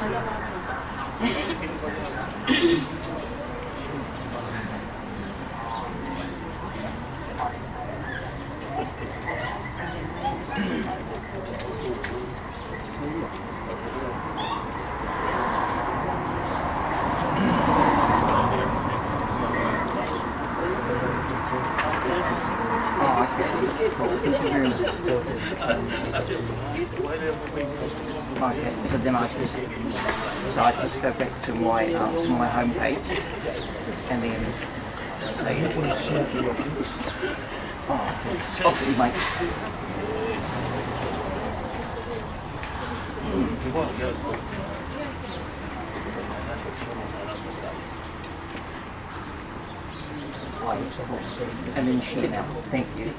Okay, so then I just go back to my home page and then say, oh, sorry, mate. And then share now. Thank you.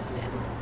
Stance.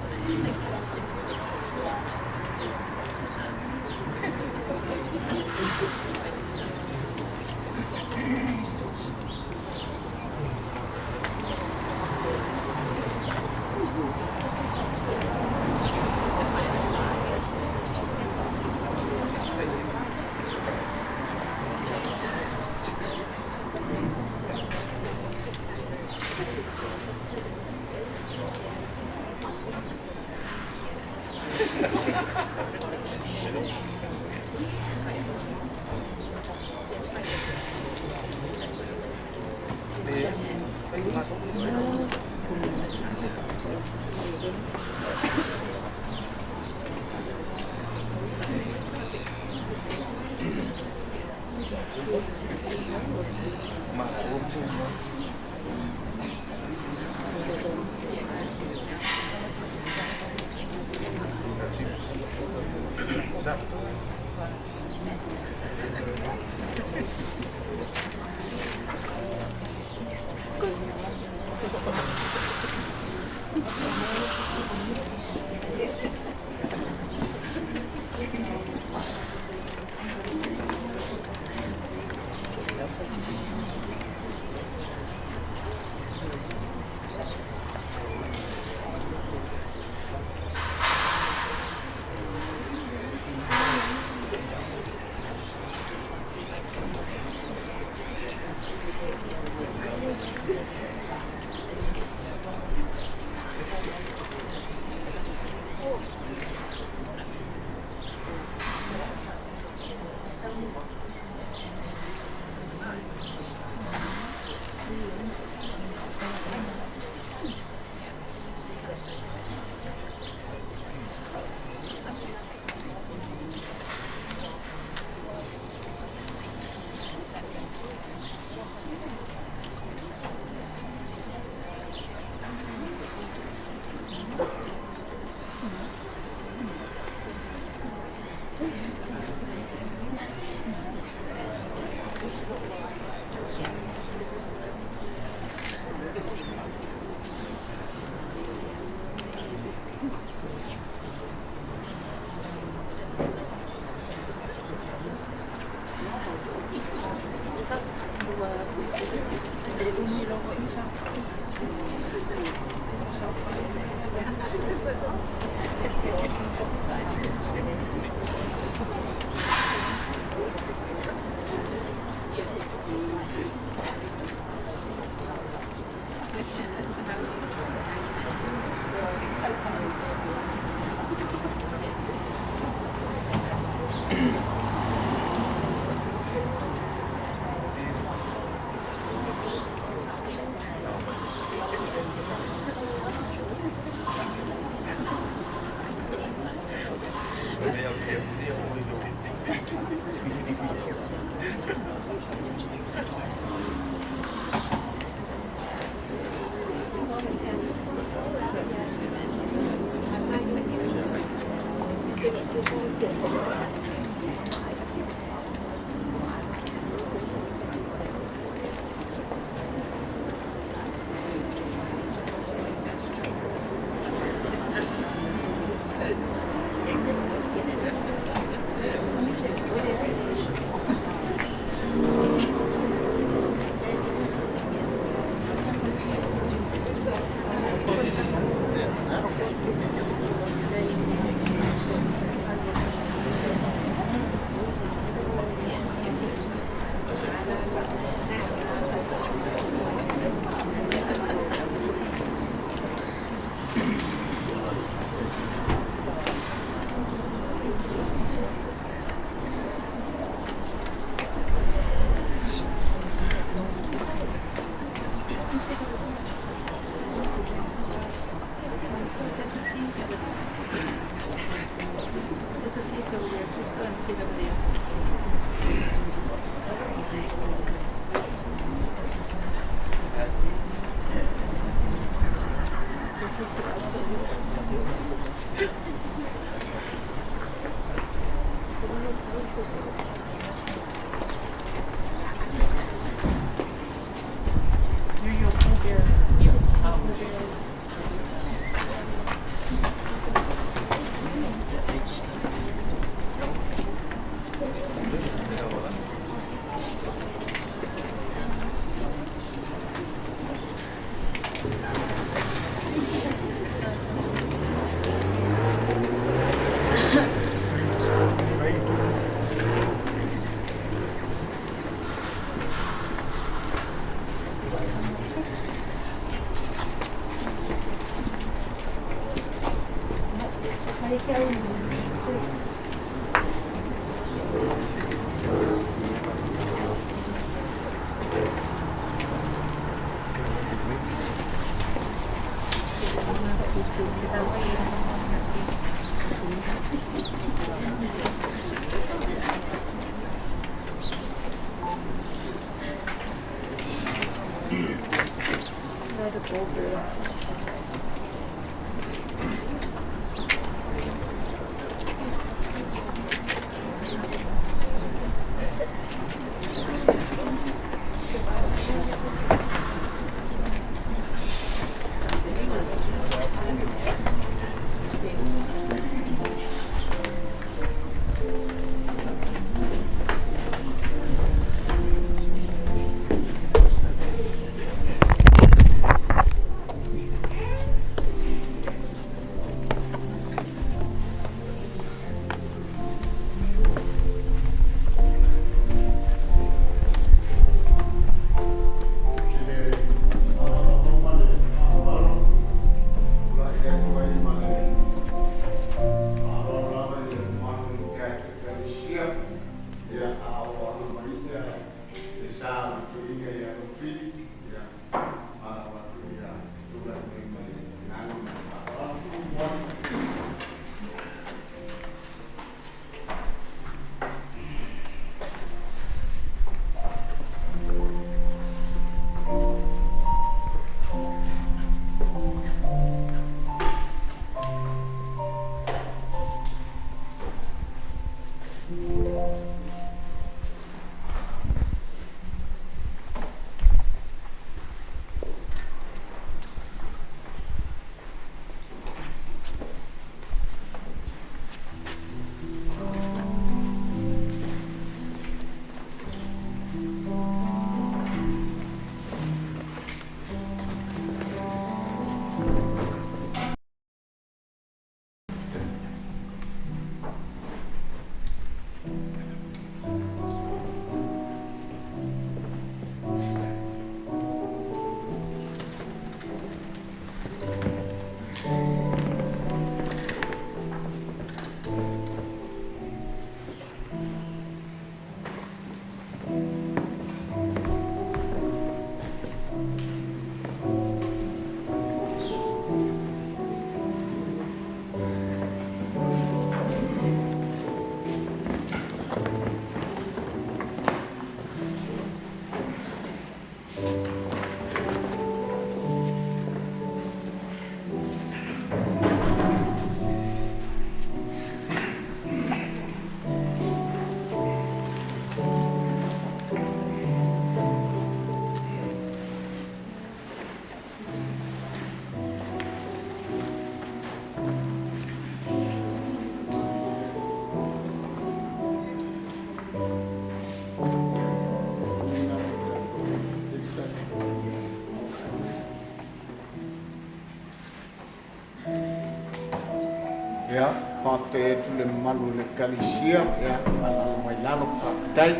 ya pate tu le malu le kalisia ya malu mai lalo patai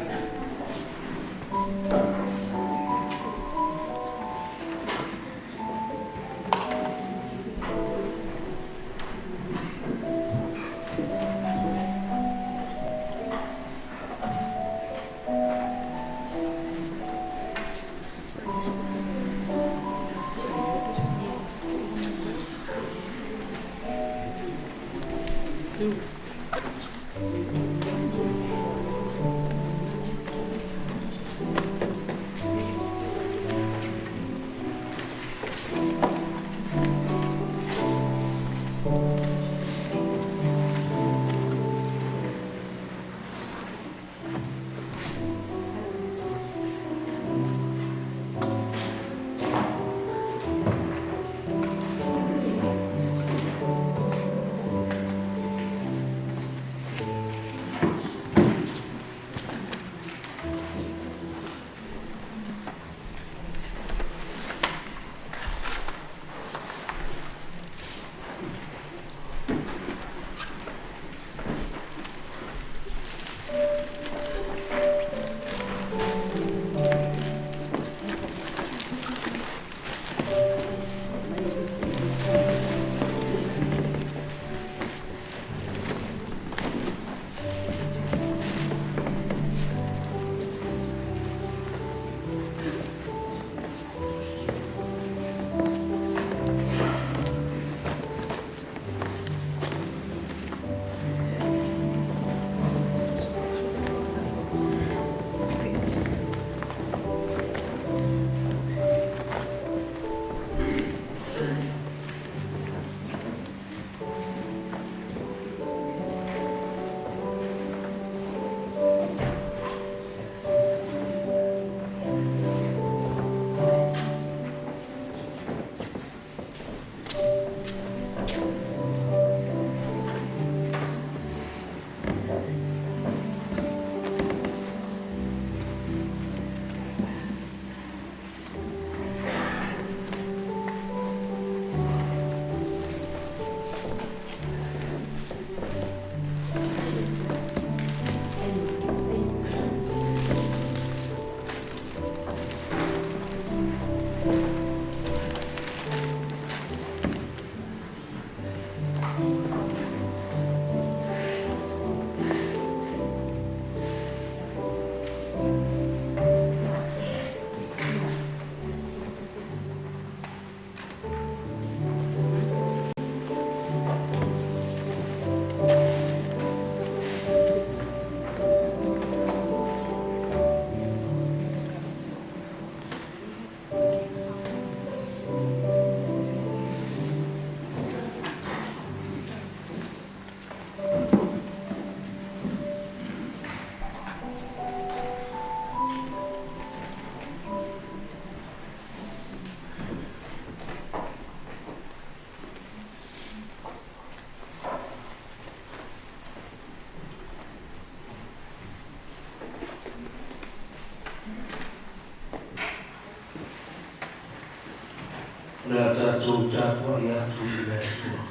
le tātou tātua i atu i le atua.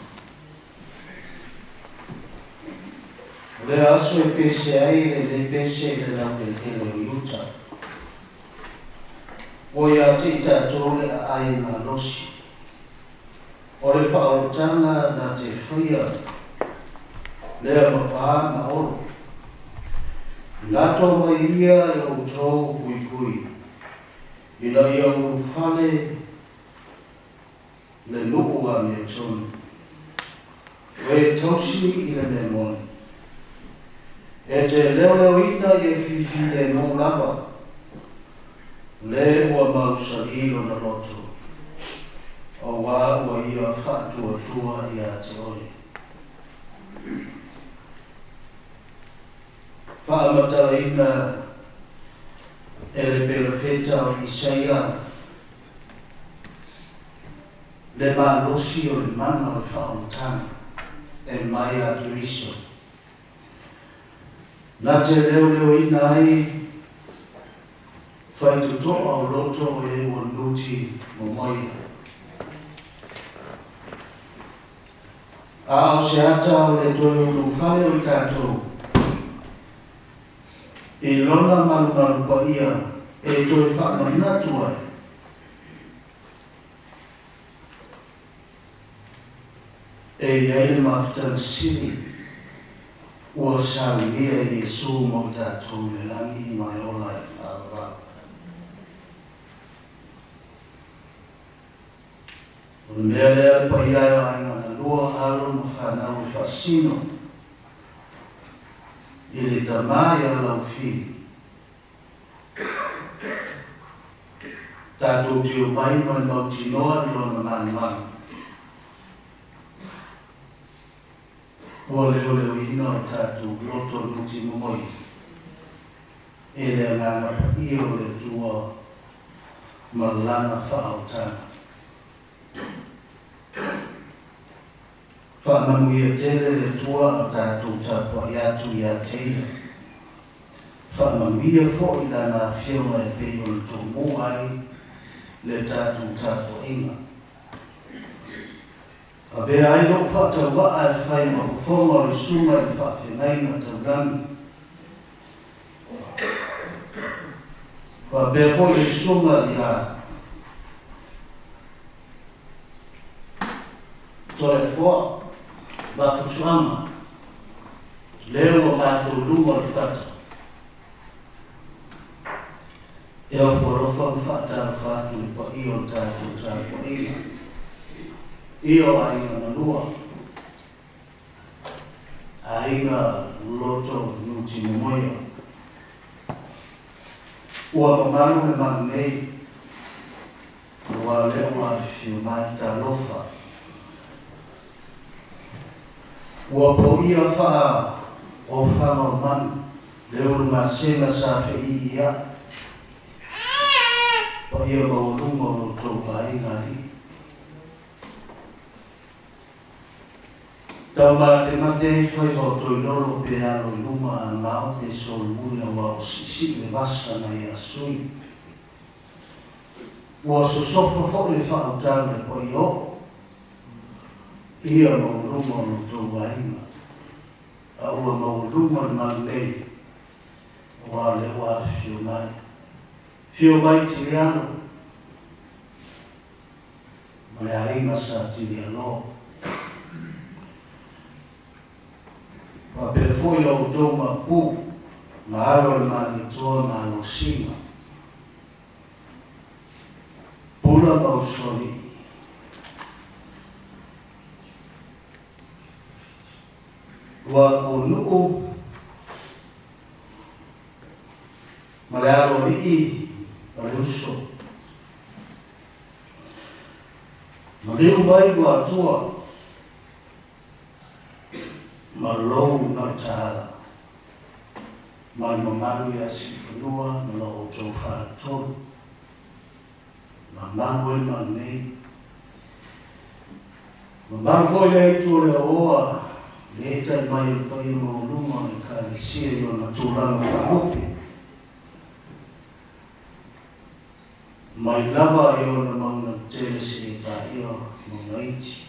Le aso e pese ai le pese le lau ke kele o iuta. O ia te i tātou le ai ngā losi. O le whaotanga na te whia lea mapaa na oro. Lato mai ia e o tō kui kui. Ina ia o whale le nuku a me tonu. O e tausi i le me moni. E te leo leo ina i e whiwhi le no lava. Le ua mausa ilo na loto. O wā ua ia whātua tua i a te oi. Whaamatara ina e le perefeta o Isaia. Le malosi o le mana o le whaotana. E mai a Kiriso. Nā te leo leo ina ai. Whai tu toa o loto e ua nuti mo moia. A o se ata o le toi o lufale o i tātou. E lona malu pa ia e toi whakamanatu ai. E iai le mafutana siri. Ua saulia i Jesu mo i tātou le langi mai ola e whaara. O le mea lea pa ia e ainga na lua halo na whanau i whasino. I le tamai a Laufili. Tātou tio mai mai mau tinoa i lona manu. Ua leo leo ina o tātou loto nuti momoi. E lea ngana pa ia o le tua malana whaotana. Whaamamu ia tele le tua o tātou tāpua i atu i a teia. Whaamamu ia fo i lana whiauna e peo le tō mō ai le tātou tāpua inga. A vea ai lo whata waa e whai ma whonga le sunga i whawhenai na taurani. Wa bea fo le sunga i a toe fua. Ba fusuama, leo o mātou lunga le whata. E o whorofa le whata le whatu le pa i o tātou tāpua inga. I o ainga na lua. Ainga loto nuti momoia. Ua mamaru me magnei. Ua leo a whiu mai tā lofa. Ua po ia wha o whanga o manu. Leo le masenga sa whi ia. Pa ia maurunga o tō ainga ri. Tau mate mate e whai o toi lolo pe alo i luma a ngao te sol muia wa o sisi le vasa na ia sui. Ua so sofa fo le whautana le poi o. Ia maurunga o tō wainga. A ua maurunga le magnei. Ua le wa whio mai. Whio mai tiri ano. Ma le ainga sa tiri alo. Wa pe foi o toma pu ma aro le mani toa ma alo sima. Pula ma usoni. Wa o nuku ma le aro liki ma le uso. Ma le umai wa tua ma lou na tāra. Ma mamaru ia sifunua ma lau tō whātoru. Ma maru e ma nei. Ma maru foi lei tō lea oa. Le tai mai o pai ma o luma e ka risia i o na tūranga whahope. Mai lava i o na mauna te tele se ka io monoiti.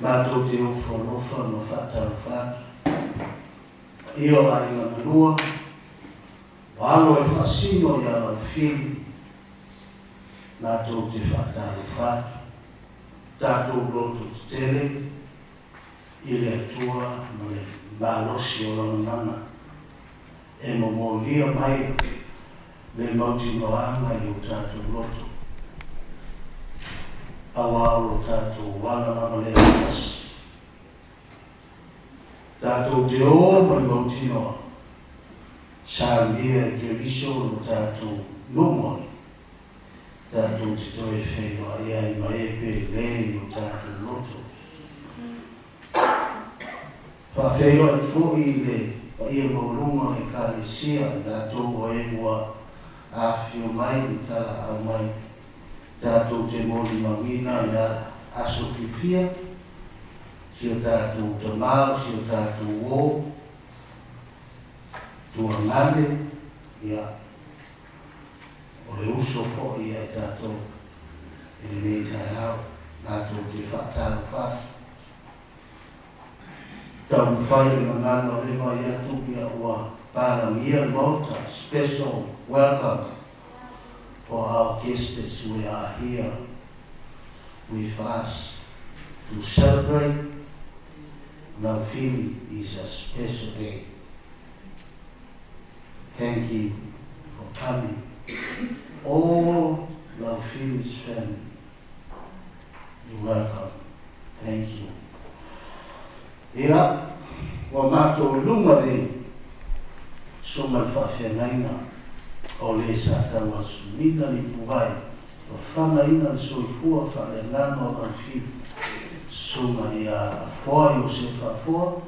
Mato te ufolofa no fata fatu. Io ai manalua, walo e fasino ya Laufili, mato te fata fatu, tato loto tele, ile tua male malosi o lana e momolia mai le mauti noanga i o tato loto. Awao tato wana na male atas. Tato te o mai mauti noa. Sambia e keriso lo tato lumoni. Tato te toe whenua ia i maepe le o tato loto. Whawhenua e fui le wa ia maurunga e kālesia na tōko e mua awhio mai ni tala au mai tātou te mōli mawina na aso whiwhia si o tātou te māu, si o tātou wō tua ngane ia o le uso fo ia e tātou e le mei tai hao nātou te whātāru whātu tau whai le mangano le mai atu ia ua Paramia Malta, special welcome for our guests who are here with us to celebrate. Laufili is a special day. Thank you for coming. All Laufili's family, you're welcome. Thank you. Ia, wa mato lunga le soma le whawhiangaina o le sa taua sumina li puwai whawhanaina le soifua whale ngana o Laufili soma ia afoa i o se whafua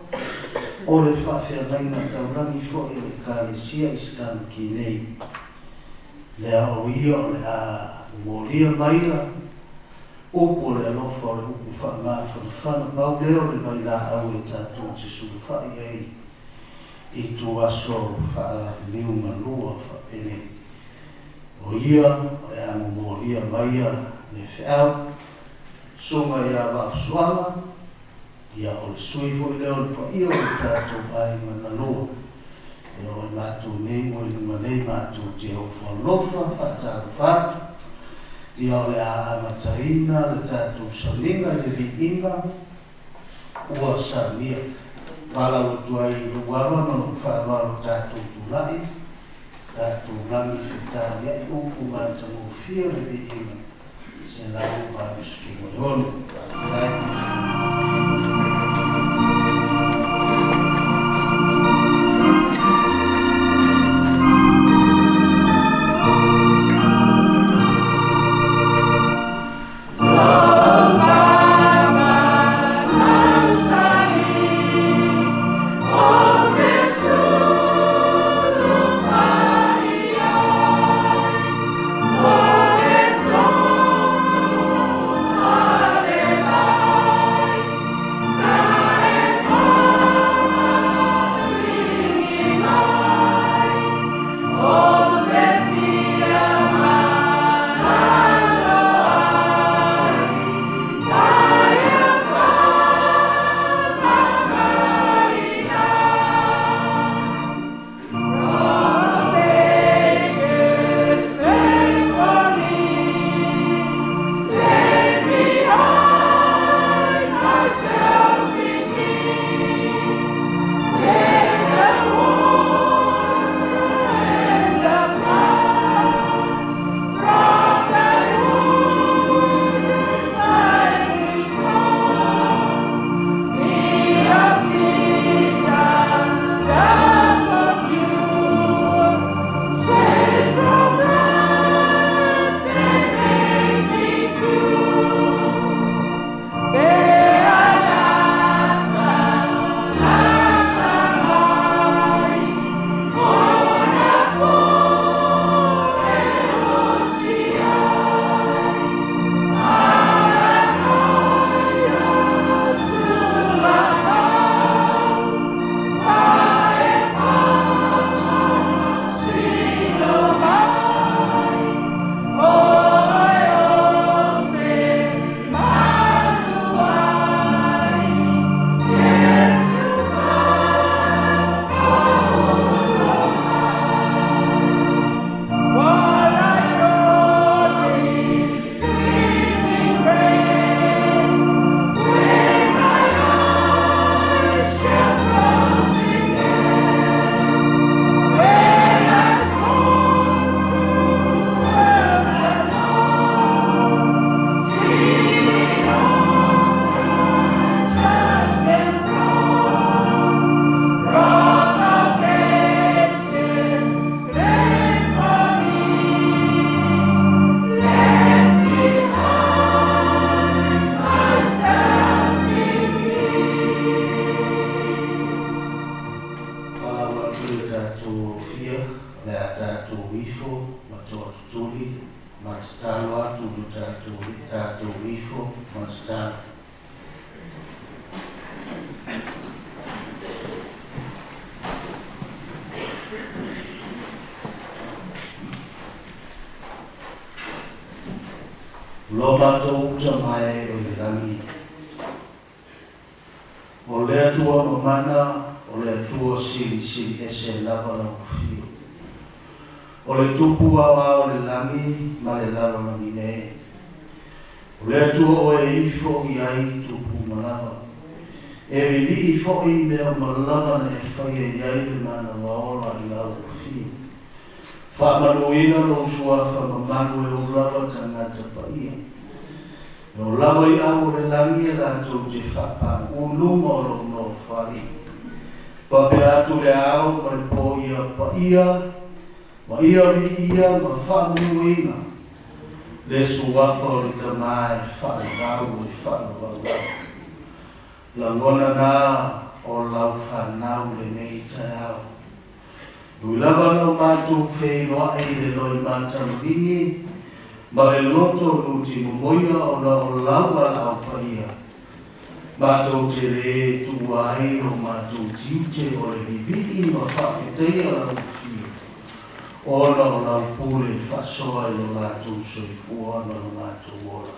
o le whawhiangaina taurangi fo i le kālesia i skanu ki nei le o ia o le a molia maila upo le alofa o le upu whana mau leo le vai la au e tātou te surufai ei i tu aso wha liunga lua whapene. O ia, e amo molia maia ne whiau, songa ia wafsuama, ia o le suifo i leo le pa ia o le tātou ai mana lua. E o e mātou nei mo i luma nei mātou te au whalofa, whātāru whātu, ia o le a amataina, le tātou salinga, le viinga, ua samia. Wala o tuai luawa ma lo whaarwaro tātou tūlai, tātou langi whitari ai upu manta mo whia le viinga, se lau wāruski mo hono. Oh, le tātou ifo, ma tō tutuli, ma tālo atu du tātou ifo, ma tālo. Lo mātou uta mai o le rangi. O le atua mamana, o le atua siri ese lava Laufili. O le tupu awa o le langi, ma le lalo langi nei. O le atua o e ifo i ai tupu malawa. E vili ifo i mea malawa na e whai e iai le mana waola i Laufili. Whamanuina lo suafa mamanu e o lava tangata paia. No lava i au le langi e lato te whapa ulunga o lo no whari. Pape atu le au ma le po ia paia, ma ia vi ia ma whamuina. Le suafa o le tamae whaarau e whaarau. La ngona nā o lau whanau le nei tai au. Nui lava no mātou whenua e le loi mātamuringi, ma le loto nuti mumoia o na o lawa au paia. Mātou te le tua ai o mātou tiute o le viviri ma whawheteia Laufili. O na o lau pule whasoa i o mātou soifua na o mātou ora.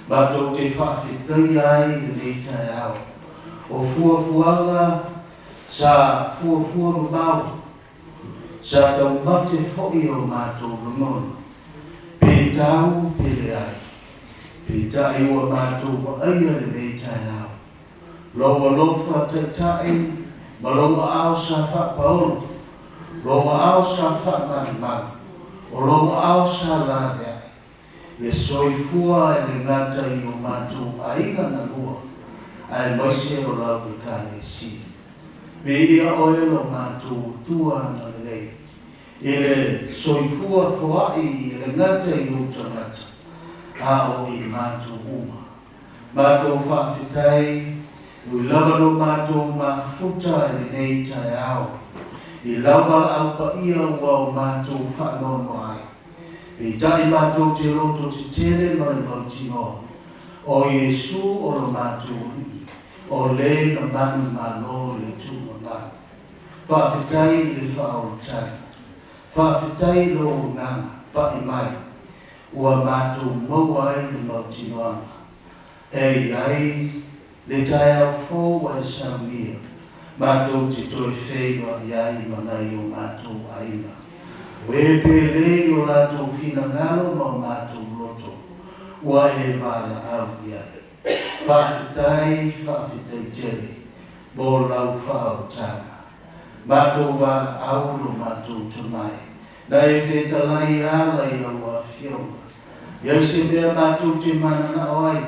Mātou te whawheteia ai le reitai au. O fuafuanga sa fuafua mabau. Sa tau mate fo'i o mātou ramona. Pe tau pele ai. Pe tai o mātou wa aia le reitai au. Loa lofa te tai, ma loa au sa whapaolo. Loa au sa whamanman. O loa au sa larea. Le soifua e le ngata i o mātou ainga na lua. Ai maise o lau ke kāne si. Me ia oelo mātou tua na lei. Ele soifua foai i le ngata i o tangata. A o i mātou uma. Mātou whawhitai, ui lava no mātou mafuta i le nei tai au. I lava au pa ia ua o mātou whanono ai. I tai mātou te roto te tere ma le mautino. O Yesu o lo mātou i. O le na manu malo le tuma manu. Whawhitai i le whaorotani. Whawhitai lo ngana, pa i mai. Ua mātou maua ai le mautinoanga. Ei ai, le tai au fō wai samia. Mātou te toi whenua i ai manai o mātou aina. Ue pele o lātou whina ngalo ma mātou loto. Ua e vāna au i ai. Whawhitai tere. Bō lau whaotanga. Mātou vāna au lo mātou tamai. Na e whetalai ala i awa whionga. Iai se mea mātou te mana na oai.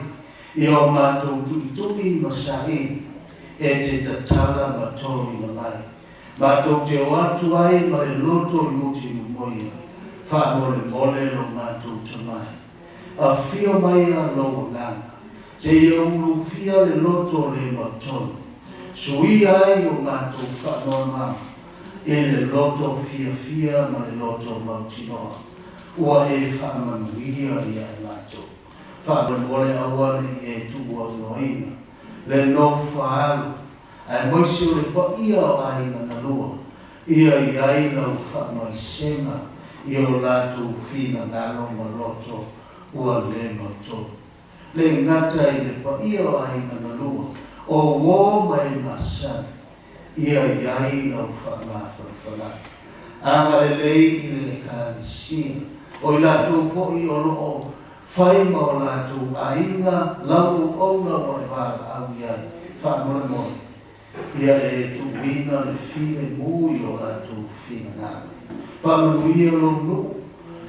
I o mātou tuitumi masahi. E te tatala matori na mai. Mātou te o atu ai ma e loto i muti mumoia. Whamole mole lo mātou tamai. A whio mai a loa ngana. Te ia ulu whia le loto le matonu. Sui ai o mātou whanoa mama. E le loto fia ma le loto mautinoa. Ua e whamanuia i ai mātou. Whamole awale e tua noina. Le no whaalu. Ai moisi o le pa ia o aina na lua. Ia i ai lau whamai senga. I o lātou whina ngalo ma loto. Ua le mautonu. Le ngata i le pa ia o aina na lua. O wō mai masan. Ia i ai lau whamawhawhana. Anga le lei i le kālisia. O i lātou fōi o loo. Whaima o lātou ainga. Lau onga o e wāra au iai. Whamore moi. Ia e tuwina le whine mui o lātou whina ngana. Whamanuia lo nuu.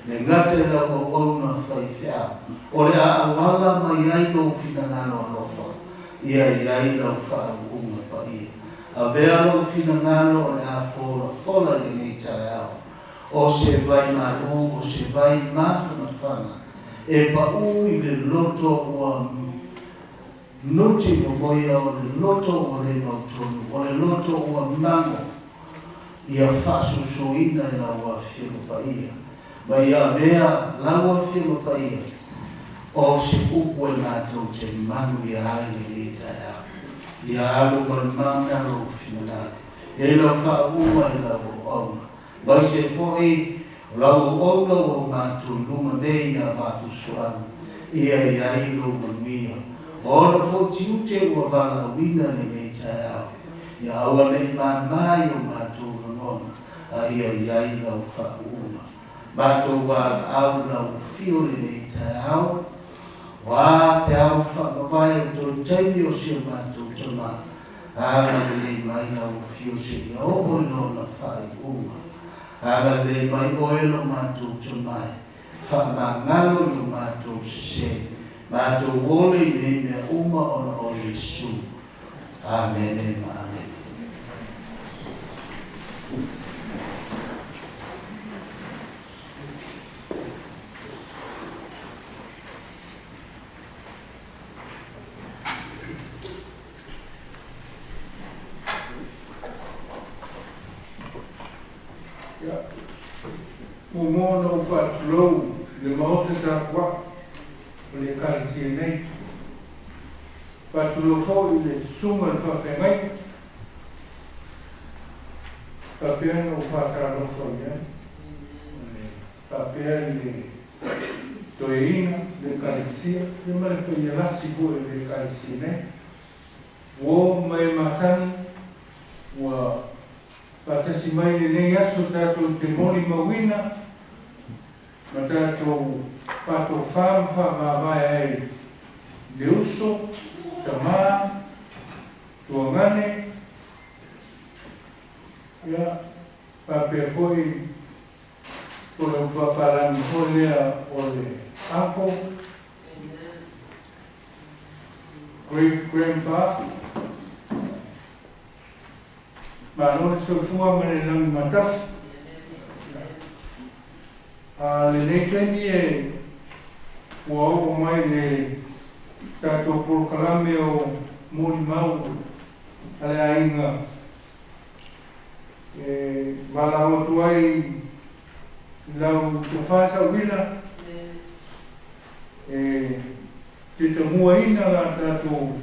Le ngate la o ona whai whia. O le a awala mai ai lo whina ngana o lofa. Ia i ai lau wha unga pa ia. A vea lo whina ngana o le a whola le nei tai au. O se vai maru, o se vai mawhana whana. E pa u i le loto ua nuti o moia o le loto o le mautonu. O le loto ua mango. ia whasusuina i laua whima pa ia. Ma ia mea laua whima pa ia. O se upo e mātou te manu ia aile i tai au. Ia alo ma le mana lo whimanare. E la whaua i laua auna. Mai se foi laua auna o mātou luma nei a mātou suanu. Ia ia ilo mania. O na foti ute ua vala wina le mei tai au. Ia aua nei mamai o mātou nanona. A ia ia ila o whauna. Mātou wa au lau fio le mei tai au. Wa pe au whamawai o tō taimi o si o mātou tama. Aga le mai lau fio se ia o no na whai uma. Aga le mai oelo mātou tamai. Whamangalo no mātou se. Mātou wole i le mea uma ona o Yesu. Amen e ma amen. O mono o whaatulou le maote tākua o le kāresia nei. Whaatulou fau i le sunga le whawhengai. Whapea no whākārofa i ai. Whapea le toeina le kāresia. Le mare pa i alasi fo e le kāresia nei. O mai masani ua patasi mai le nei aso tātou te moni mawina. Ma tātou pato whamwha mawai ai le uso, tamā, tuangane. Ia, papea foi o le uwhaparani foi lea o le ako, great-grandpa. Ma nore so fua mane langi matafu. Le nei temi e ua o mai le tātou porokalame o moni mau ale ainga. Wala watu ai lau te whasa wila. Te tamua ina la tātou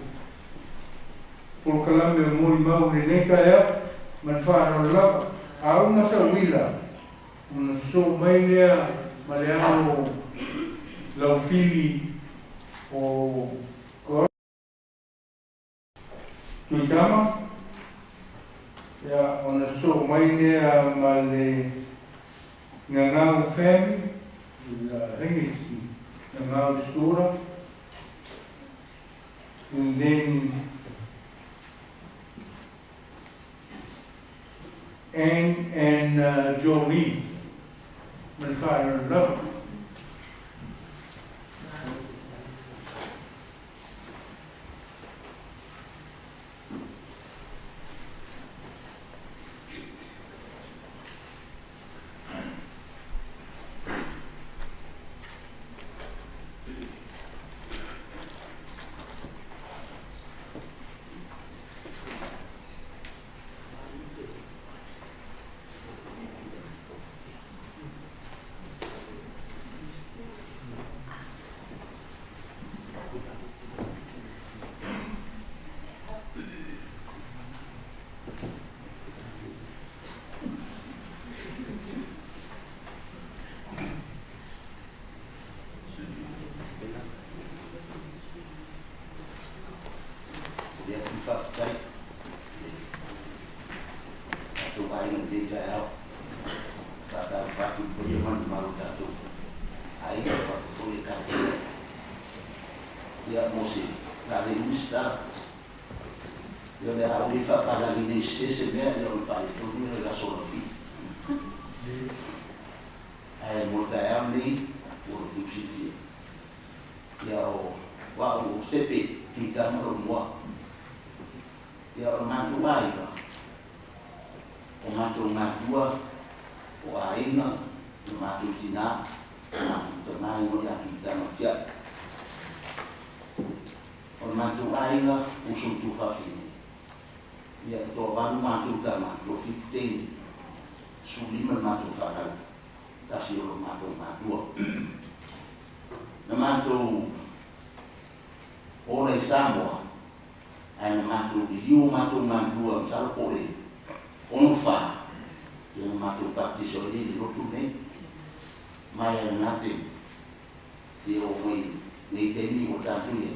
porokalame o moni mau le nei ka ea. Man whāra lapa. Au nasa wila. Una so mai lea maleano Laufili o Tuitama. Ia, ona so mai lea male ngangau family. La hengisi ngangau stora. And then Anne and Jolene. My father loved her. sulima mātou whakau, tasi o mātou mātua. Na mātou Ole Samoa, ai na mātou I liu mātou mātua msara pole, ono wha, ia na mātou baptiso e li rotu nei, mai ana nate, te o mai, nei te mi o tātuia,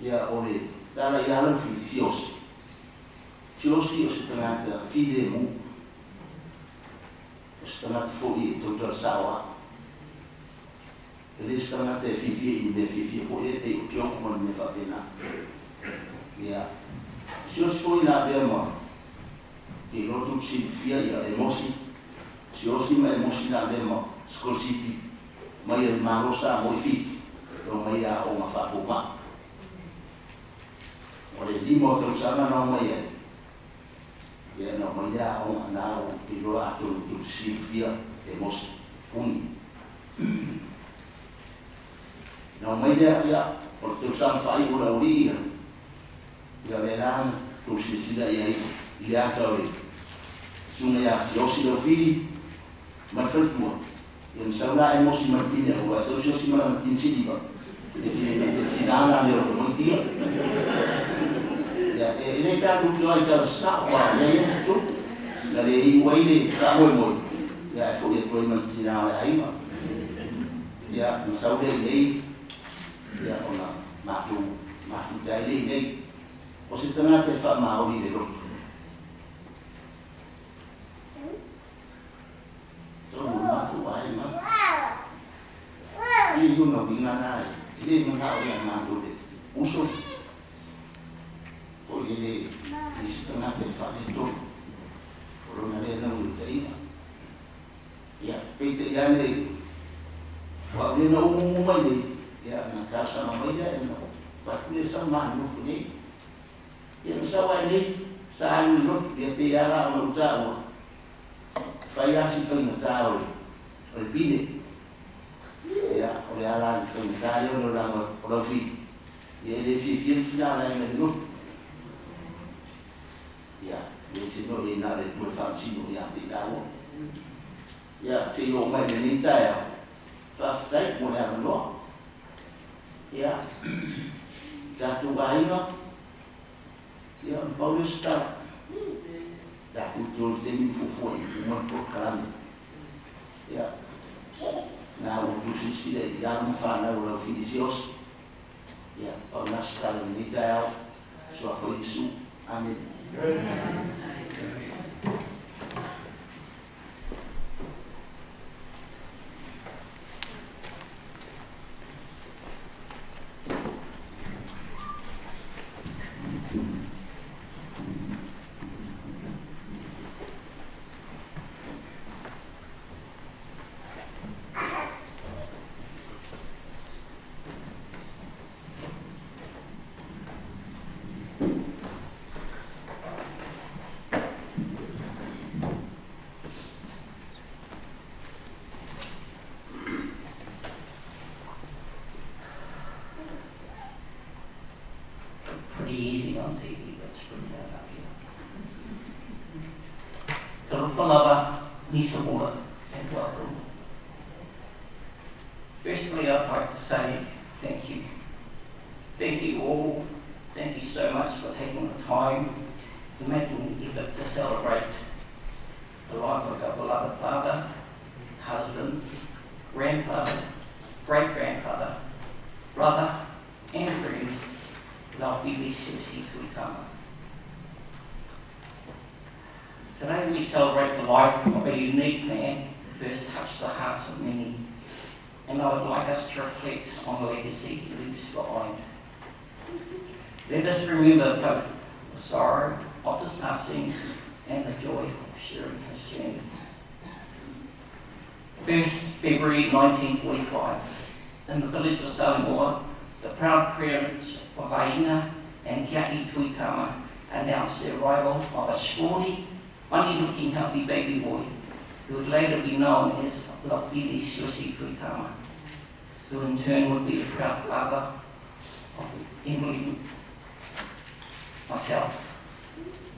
ia ole, tala I Laufili Siaosi. Siaosi o se tangata whide mu, o se tangata fōi e tautora sawa, e le se tangata e whiwhi I me whiwhi fōi e te o te okumana me whapena. Ia, Siaosi fōi nā bea ma, ke rotu sinfia ia e mosi, Siaosi ma e mosi nā bea ma, skolsipi, mai e marosa mo I whiti, o mai a o ma whafo ma. O le limo tau sama na mai e, ia na mai a o na o te roa atu tu sinfia e mosi, uni. Na mai ia, o tau sama whai o la uri ia verana, tu sisida ia I le ata ore. Sunga ia Siaosi Laufili, mawhautua. Ia saura e mosi marpine, o a Siaosi marpine sidiva. E tinana le o moitia. Ia, e le tātou tō ai tāra sāwa, ia ia tu, la le I waile ka moe moe. Ia e fōi e tōi marpine le haima. Ia, na saura I lei, ia ona mātou, mafutai lei. O se tangata e wha maori le rotu. Tōnu mātou ai ma. I huna minga nai, I le mga o ia mātou le uso. O I le, I se tangata e wha le tōnu. O rona le nau le taima. Ia, peite ia le, wa le na umu mai le, ia na tāsama mai le, e na watu le sa maa nufu nei. Ia sawa nei, sa anu lotu, ia pe ala o na utawa. Whai asi whai na tāore, o le pine. Ia, o le ala ni whai na tāre o le ranga o Laufili. Ia le whiwhia tina ala ina le lotu. Ia, le se no e nā le tue whamsino ia pe tāua. Ia, se o mai le nei taia, whawhitai mo le ala noa. Ia, tātou wahinga, ia Paulus ta da kultur temi fufoi uma porcalame ia na o tu sisile ia ma fa na o Laufili Siaosi ia Paulus ta le tao so foi isso amen. Pretty easy on TV, let's bring that up here. Tō whanava, Nisa Water, and welcome. Firstly, I'd like to say thank you. Thank you all. Thank you so much for taking the time and making the effort to celebrate the life of our beloved father, husband, grandfather, great-grandfather, brother, and friend, Laufili Siaosi Tuitama. Today we celebrate the life of a unique man who has touched the hearts of many, and I would like us to reflect on the legacy he leaves behind. Let us remember both the sorrow of his passing and the joy of sharing his journey. 1st February 1945, in the village of Samoa, the proud parents of Aina and Kiai Tuitama announced the arrival of a scrawny, funny-looking, healthy baby boy who would later be known as Laufili Siaosi Tuitama, who in turn would be the proud father of Emily, myself,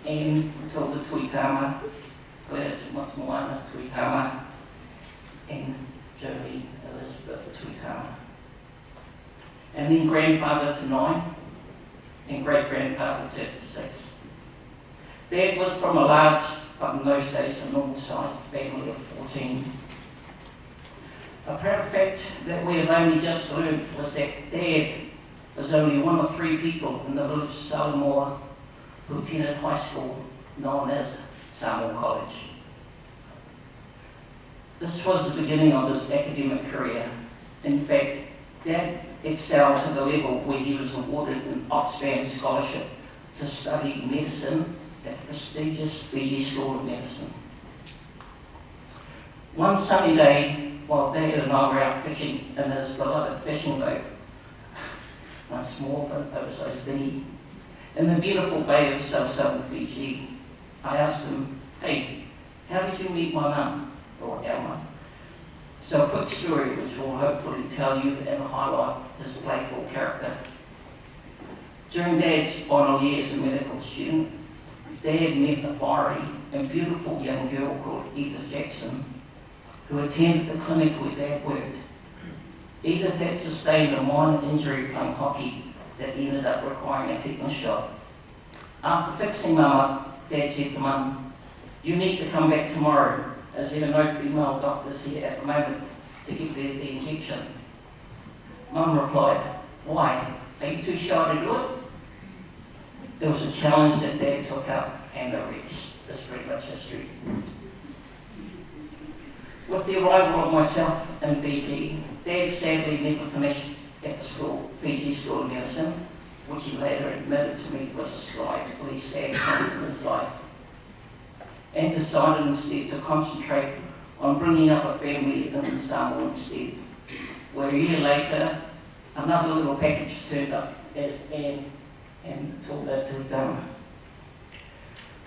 and Matilda Tuitama, Gladys Moana Tuitama, and Jolene Elizabeth Tuitama. And then grandfather to 9, and great-grandfather to 6. Dad was from a large, but in those days a normal-sized family of 14. A proud fact that we have only just learned was that Dad was only one of 3 people in the village of Samoa who attended high school known as Samoa College. This was the beginning of his academic career. In fact, Dad excelled to the level where he was awarded an Oxfam scholarship to study medicine at the prestigious Fiji School of Medicine. One sunny day, while Dad and I were out fishing in his beloved fishing boat, one small oversized dinghy, in the beautiful bay of southern Fiji, I asked him, "Hey, how did you meet my mum?" or our mum. So a quick story which will hopefully tell you and highlight his playful character. During Dad's final year as a medical student, Dad met a fiery and beautiful young girl called Edith Jackson, who attended the clinic where Dad worked. Edith had sustained a minor injury playing hockey that ended up requiring a tetanus shot. After fixing Mum up, Dad said to Mum, "You need to come back tomorrow, as there are no female doctors here at the moment to give the injection." Mum replied, "Why? Are you too shy to do it?" It was a challenge that Dad took up, and the rest is pretty much history. With the arrival of myself in Fiji, Dad sadly never finished at the school, Fiji School of Medicine, which he later admitted to me was a slightly sad point in his life, and decided instead to concentrate on bringing up a family in Samoa instead, where a year later, another little package turned up as Anne and Tilda Tuitama.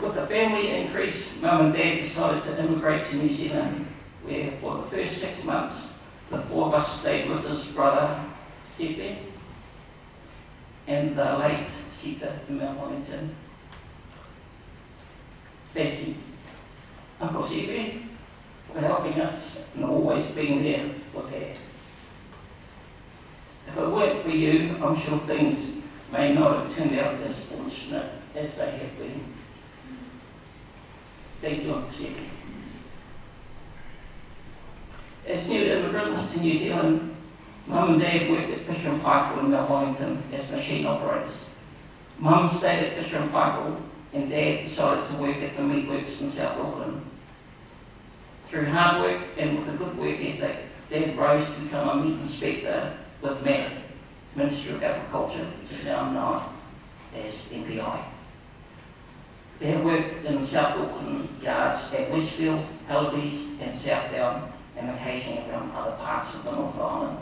With the family increase, Mum and Dad decided to immigrate to New Zealand, where for the first 6 months, the 4 of us stayed with his brother, Sepe, and the late Sita in Mount Wellington. Thank you, Uncle Sepe, for helping us and always being there for Dad. If it weren't for you, I'm sure things may not have turned out as fortunate as they have been. Thank you, Uncle Sepe. As new immigrants to New Zealand, Mum and Dad worked at Fisher and Paykel in Mount Wellington as machine operators. Mum stayed at Fisher and Paykel, and Dad decided to work at the meatworks in South Auckland. Through hard work and with a good work ethic, Dad rose to become a meat inspector with MAF, Ministry of Agriculture, which is now known as MPI. Dad worked in South Auckland yards at Westfield, Halliby's and Southdown, and occasionally around other parts of the North Island.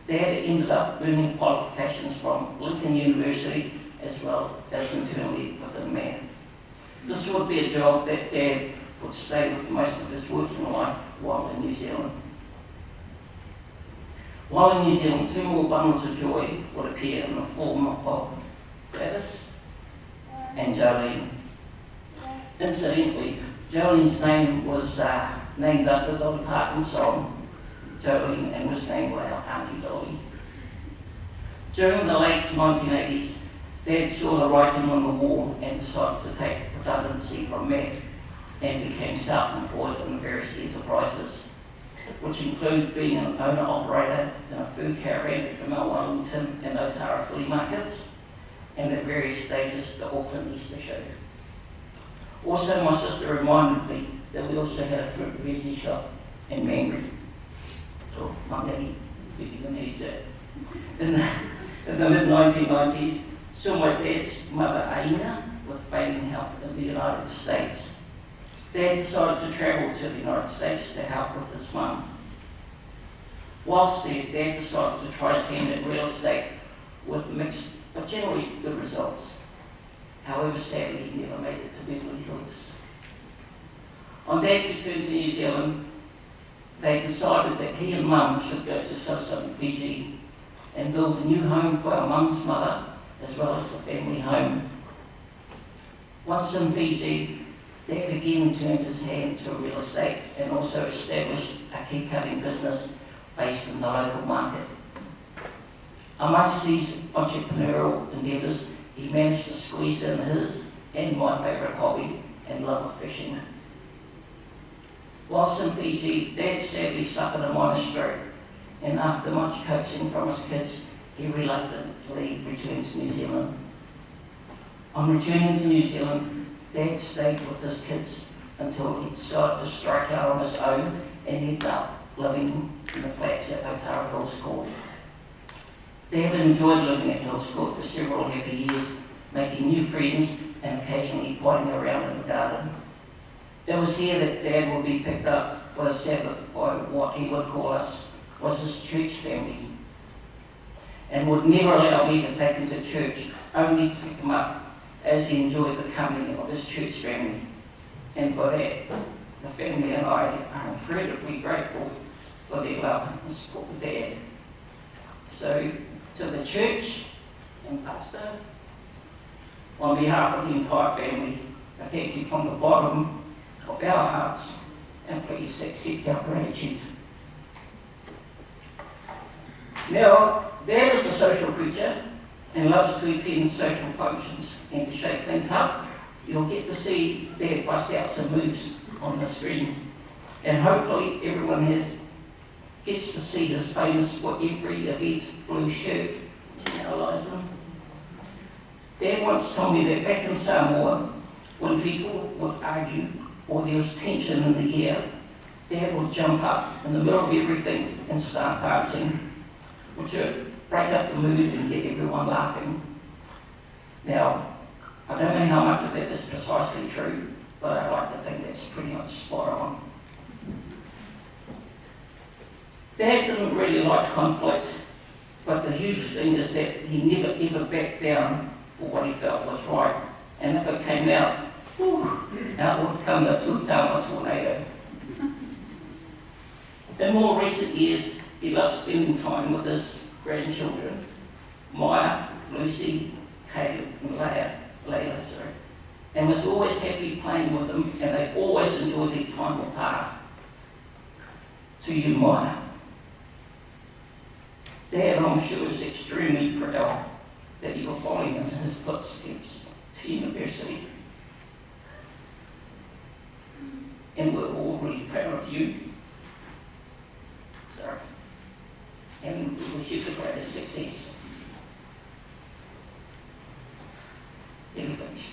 Dad ended up earning qualifications from Lincoln University as well as internally within MAF. This would be a job that Dad would stay with most of his working life while in New Zealand. While in New Zealand, 2 more bundles of joy would appear in the form of Gladys and Jolene. Incidentally, Jolene's name was named after Dolly Parton's song, Jolene, and was named by our Auntie Dolly. During the late 1980s, Dad saw the writing on the wall and decided to take redundancy from MAF and became self-employed in various enterprises, which include being an owner-operator in a food caravan at the Mount Wellington and Otara flea markets, and at various stages the Auckland Easter show. Also, my sister reminded me that we also had a fruit and veggie shop in Mangere. So, my daddy, you can use that. In the mid-1990s, saw my dad's mother Aina with failing health in the United States. Dad decided to travel to the United States to help with his mum. Whilst there, Dad decided to try his hand at real estate with mixed but generally good results. However, sadly, he never made it to Beverly Hills. On Dad's return to New Zealand, they decided that he and Mum should go to southern Fiji and build a new home for our Mum's mother, as well as the family home. Once in Fiji, Dad again turned his hand to real estate and also established a key cutting business based in the local market. Amongst these entrepreneurial endeavours, he managed to squeeze in his and my favourite hobby and love of fishing. Whilst in Fiji, Dad sadly suffered a minor stroke, and after much coaxing from his kids, he reluctantly returned to New Zealand. On returning to New Zealand, Dad stayed with his kids until he decided to strike out on his own and ended up living in the flats at Otara Hills Court. Dad enjoyed living at Hills Court for several happy years, making new friends and occasionally potting around in the garden. It was here that Dad would be picked up for his Sabbath by what he would call us was his church family, and would never allow me to take him to church, only to pick him up as he enjoyed the company of his church family. And for that, the family and I are incredibly grateful for their love and support of Dad. So, to the church and Pastor, on behalf of the entire family, I thank you from the bottom of our hearts, and please accept our gratitude. Now, Dad is a social creature and loves to attend social functions, and to shake things up, you'll get to see Dad bust out some moves on the screen, and hopefully everyone gets to see his famous for every event blue shirt, which now lies in. Dad once told me that back in Samoa, when people would argue or there was tension in the air, Dad would jump up in the middle of everything and start dancing, which would break up the mood and get everyone laughing. Now, I don't know how much of that is precisely true, but I like to think that's pretty much spot on. Dad didn't really like conflict, but the huge thing is that he never ever backed down for what he felt was right. And if it came out, out would come the Tuitama tornado. In more recent years, he loved spending time with his grandchildren, Maya, Lucy, Caleb, and Layla, and was always happy playing with them, and they always enjoyed their time with Pa. To you, Maya. Dad, I'm sure, is extremely proud that you are following in his footsteps to university. And we're all really proud of you. Sorry. And we wish you the greatest success. Let me finish.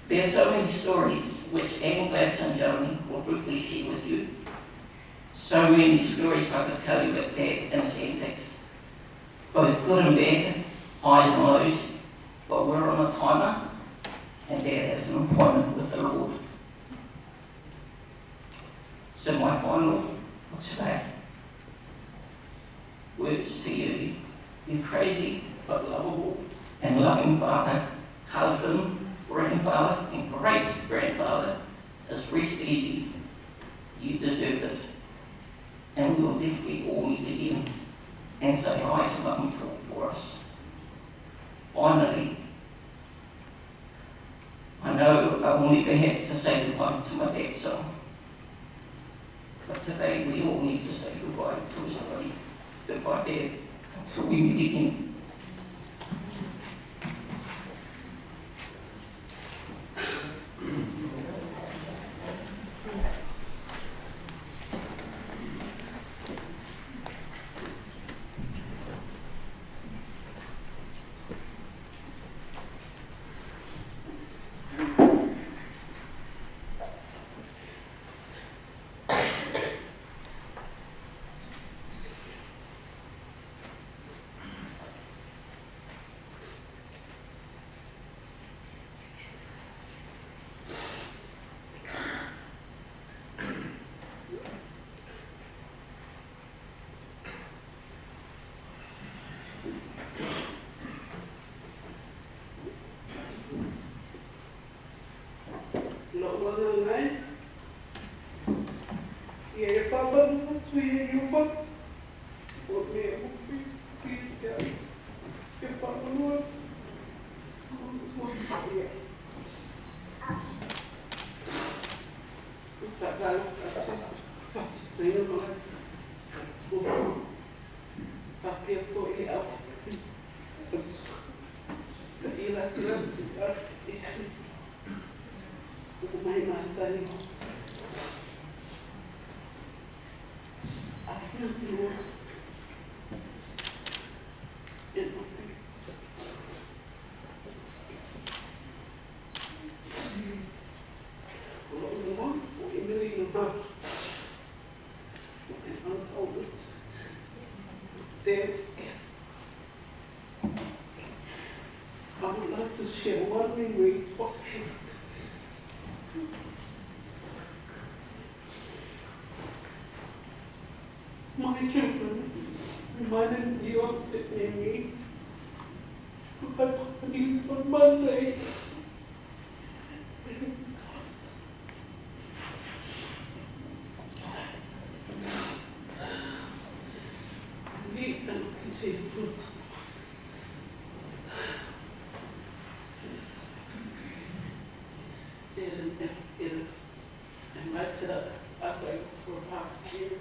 There are so many stories which Anne, Gladys and Johnny will briefly share with you. So many stories I could tell you about Dad and his antics. Both good and bad, highs and lows, but we're on a timer, and Dad has an appointment with the Lord. So my final for today. Words to you, you crazy but lovable and loving father, husband, grandfather, and great-grandfather, is rest easy. You deserve it. And we will definitely all meet again and say hi to Mum and talk for us. Finally, I know I will never have to say goodbye to my dad's son, but today we all need to say goodbye to his body. Goodbye, Dad, until we meet again. I would like to share one memory of him. My children reminded me of that memory. My police on Monday. And I said, I started for a barbecue.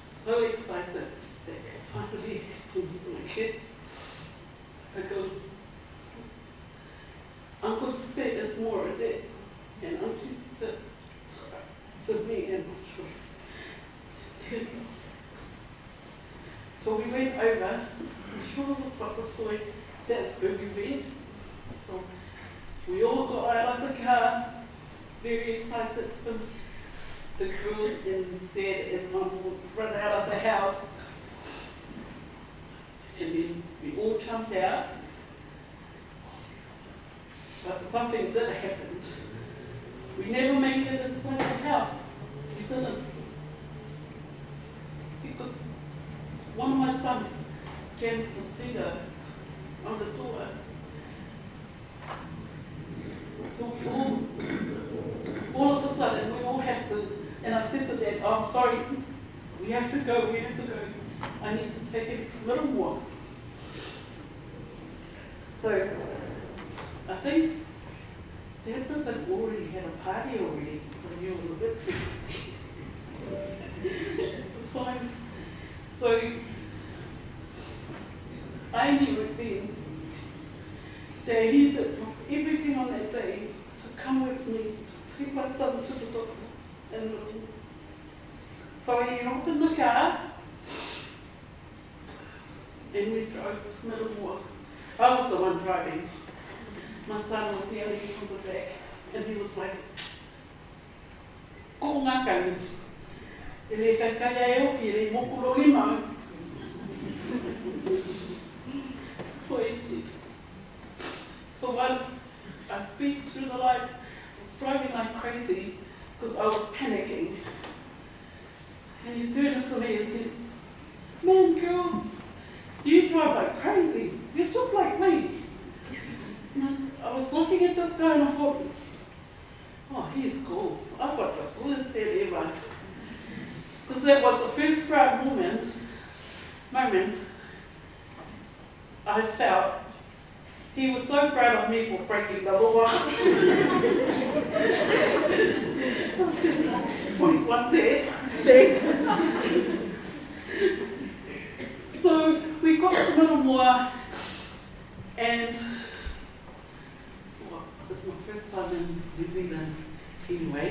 So excited that I finally had to meet my kids because Uncle Sipe is more a dad and Auntie Sita to me and my children. So we went over, I'm sure it was Papatoy, that's where we went. So we all got out of the car, very excited. The girls and dad and mum would run out of the house. And then we all jumped out. But something did happen. We never made it inside the house. We didn't. Because one of my sons jammed his finger on the door. So we all of a sudden, we all have to, and I said to Dad, oh, sorry, we have to go. I need to take it to Littlemore. So I think Dad must have already had a party already, because he was a bit too at the time. So I knew it then that he did everything on that day to come with me, to take my son to the doctor. And so he opened the car and we drove to Middlemore. I was the one driving. My son was nearly on the back and he was like, ko ngā kani, e le kai e oki, e le mokuro i mau. So he said. So while I speed through the lights, I was driving like crazy because I was panicking. And he turned to me and said, man, girl, you drive like crazy. You're just like me. And I was looking at this guy and I thought, oh, he's cool. I've got the coolest dad ever. Because that was the first proud moment I felt. He was so proud of me for breaking the law. I said, 21 Dad, thanks. So we got to Middlemore and well, it's my first time in New Zealand anyway.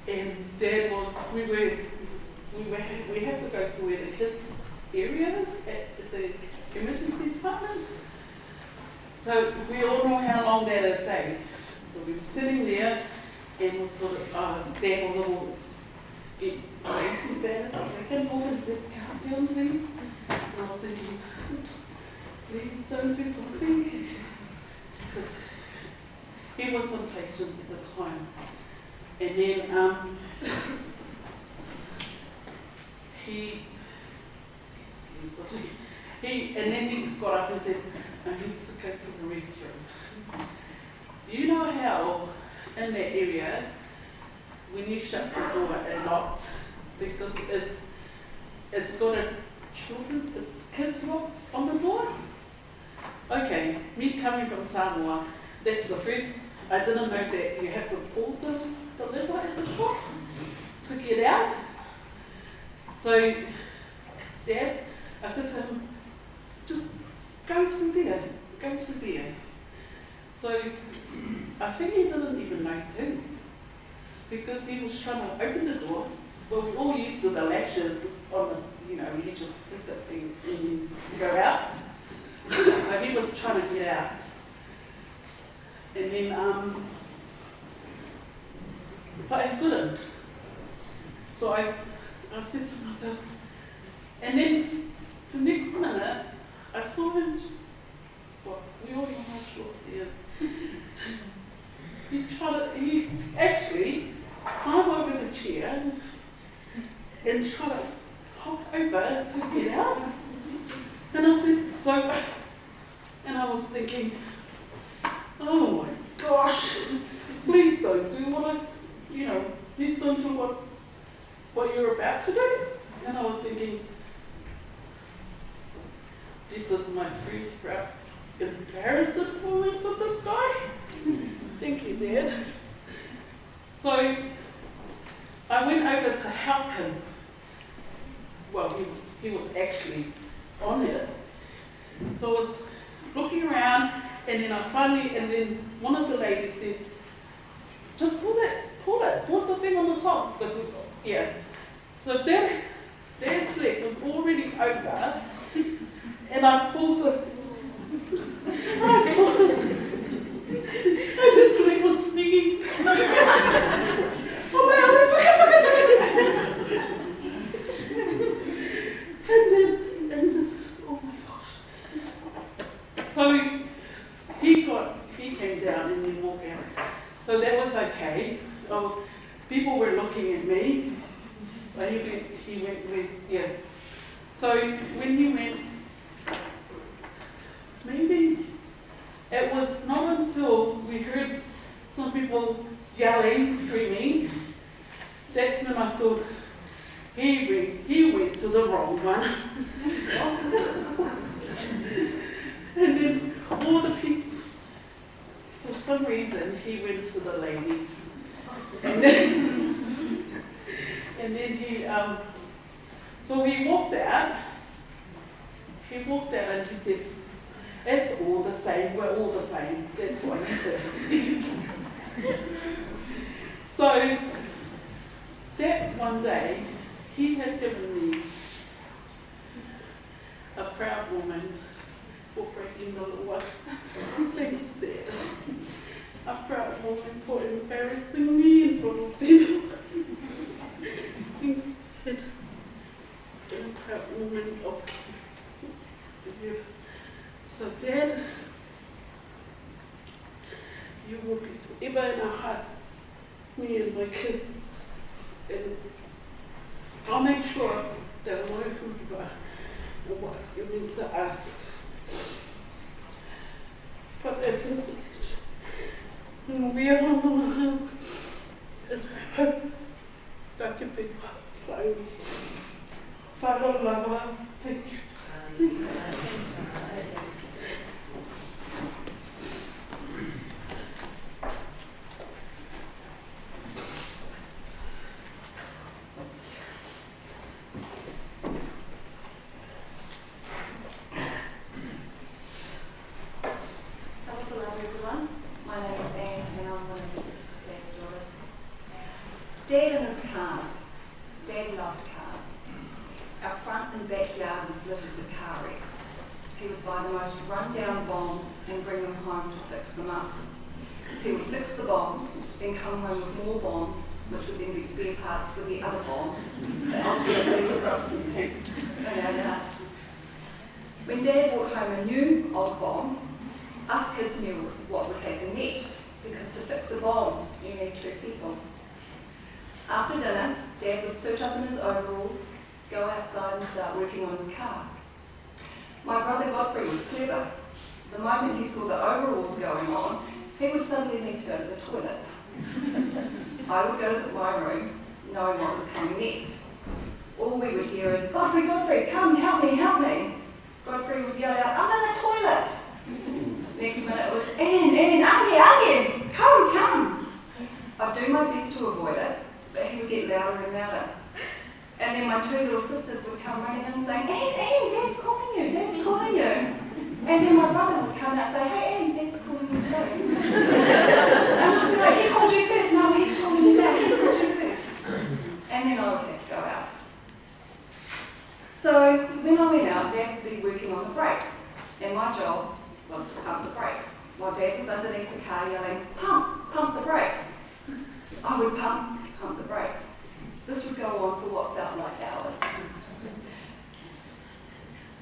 And Dad was, we had to go to where the kids' area is at the emergency department. So we all know how long that is, eh? So we were sitting there and was sort of, Dad was all racing back and forth and said, calm down please. And I was thinking, please don't do something. Because he was impatient at the time. And then he got up and said, I need to go to the restroom. You know how in that area, when you shut the door a lot, because it's got it's kids locked on the door? Okay, me coming from Samoa, that's the first I didn't know that you have to pull the lever at the top to get out. So, Dad, I said to him, just go through there, go through there. So, I think he didn't even know too, because he was trying to open the door. Well, we're all used to the latches on the, you know, you just flick the thing and you go out. So he was trying to get out. And then, but I couldn't. So I said to myself, and then the next minute, I saw him, well, we all know how short he is. He actually climbed over the chair and tried to hop over to get out. And I said, and I was thinking, oh my gosh, please don't do please don't do what you're about to do. And I was thinking, this is my first embarrassing moment with this guy. Thank you, Dad. So I went over to help him. Well, he was actually on it. So I was looking around, and then one of the ladies said, just pull the thing on the top. So Dad's leg was already over, and I pulled and his leg was swinging. Oh my gosh. So he came down and then walked out. So that was okay. People were looking at me. But he went, yeah. So when he went, maybe it was not until we heard some people yelling, screaming, that's when I thought, he went to the wrong one. And then all the people, for some reason, he went to the ladies. And then so he walked out and he said, it's all the same, we're all the same, that's what he did. So that one day, he had given me a proud moment for breaking the law. Thanks to that. A proud moment for embarrassing me in front of people. Thanks to that. A proud moment of you. So Dad, you will be forever in our hearts, me and my kids. And I'll make sure that I know who you are and what you mean to us. But at this stage, we are on the line, and I hope that can be fine. Father, lover, thank you. Thank you. Dad and his cars. Dad loved cars. Our front and backyard was littered with car wrecks. He would buy the most run-down bombs and bring them home to fix them up. He would fix the bombs, then come home with more bombs, which would then be spare parts for the other bombs that ultimately would rust in peace in our yard. When Dad brought home a new old bomb, us kids knew what would happen next, because to fix the bomb, you need two people. After dinner, Dad would suit up in his overalls, go outside and start working on his car. My brother Godfrey was clever. The moment he saw the overalls going on, he would suddenly need to go to the toilet. I would go to my room, knowing what was coming next. All we would hear is, "Godfrey, Godfrey, come, help me, help me." Godfrey would yell out, "I'm in the toilet." Next minute it was, Anne, Angie, come. I'd do my best to avoid it, but he would get louder and louder. And then my two little sisters would come running in saying, Anne, Dad's calling you. And then my brother would come out and say, hey, Anne, Dad's calling you too. And I'd be like, he called you first. No, he's calling you now. He called you first. And then I would have to go out. So when I went out, Dad would be working on the brakes. And my job was to pump the brakes. While Dad was underneath the car yelling, pump the brakes. I would pump the brakes. This would go on for what felt like hours.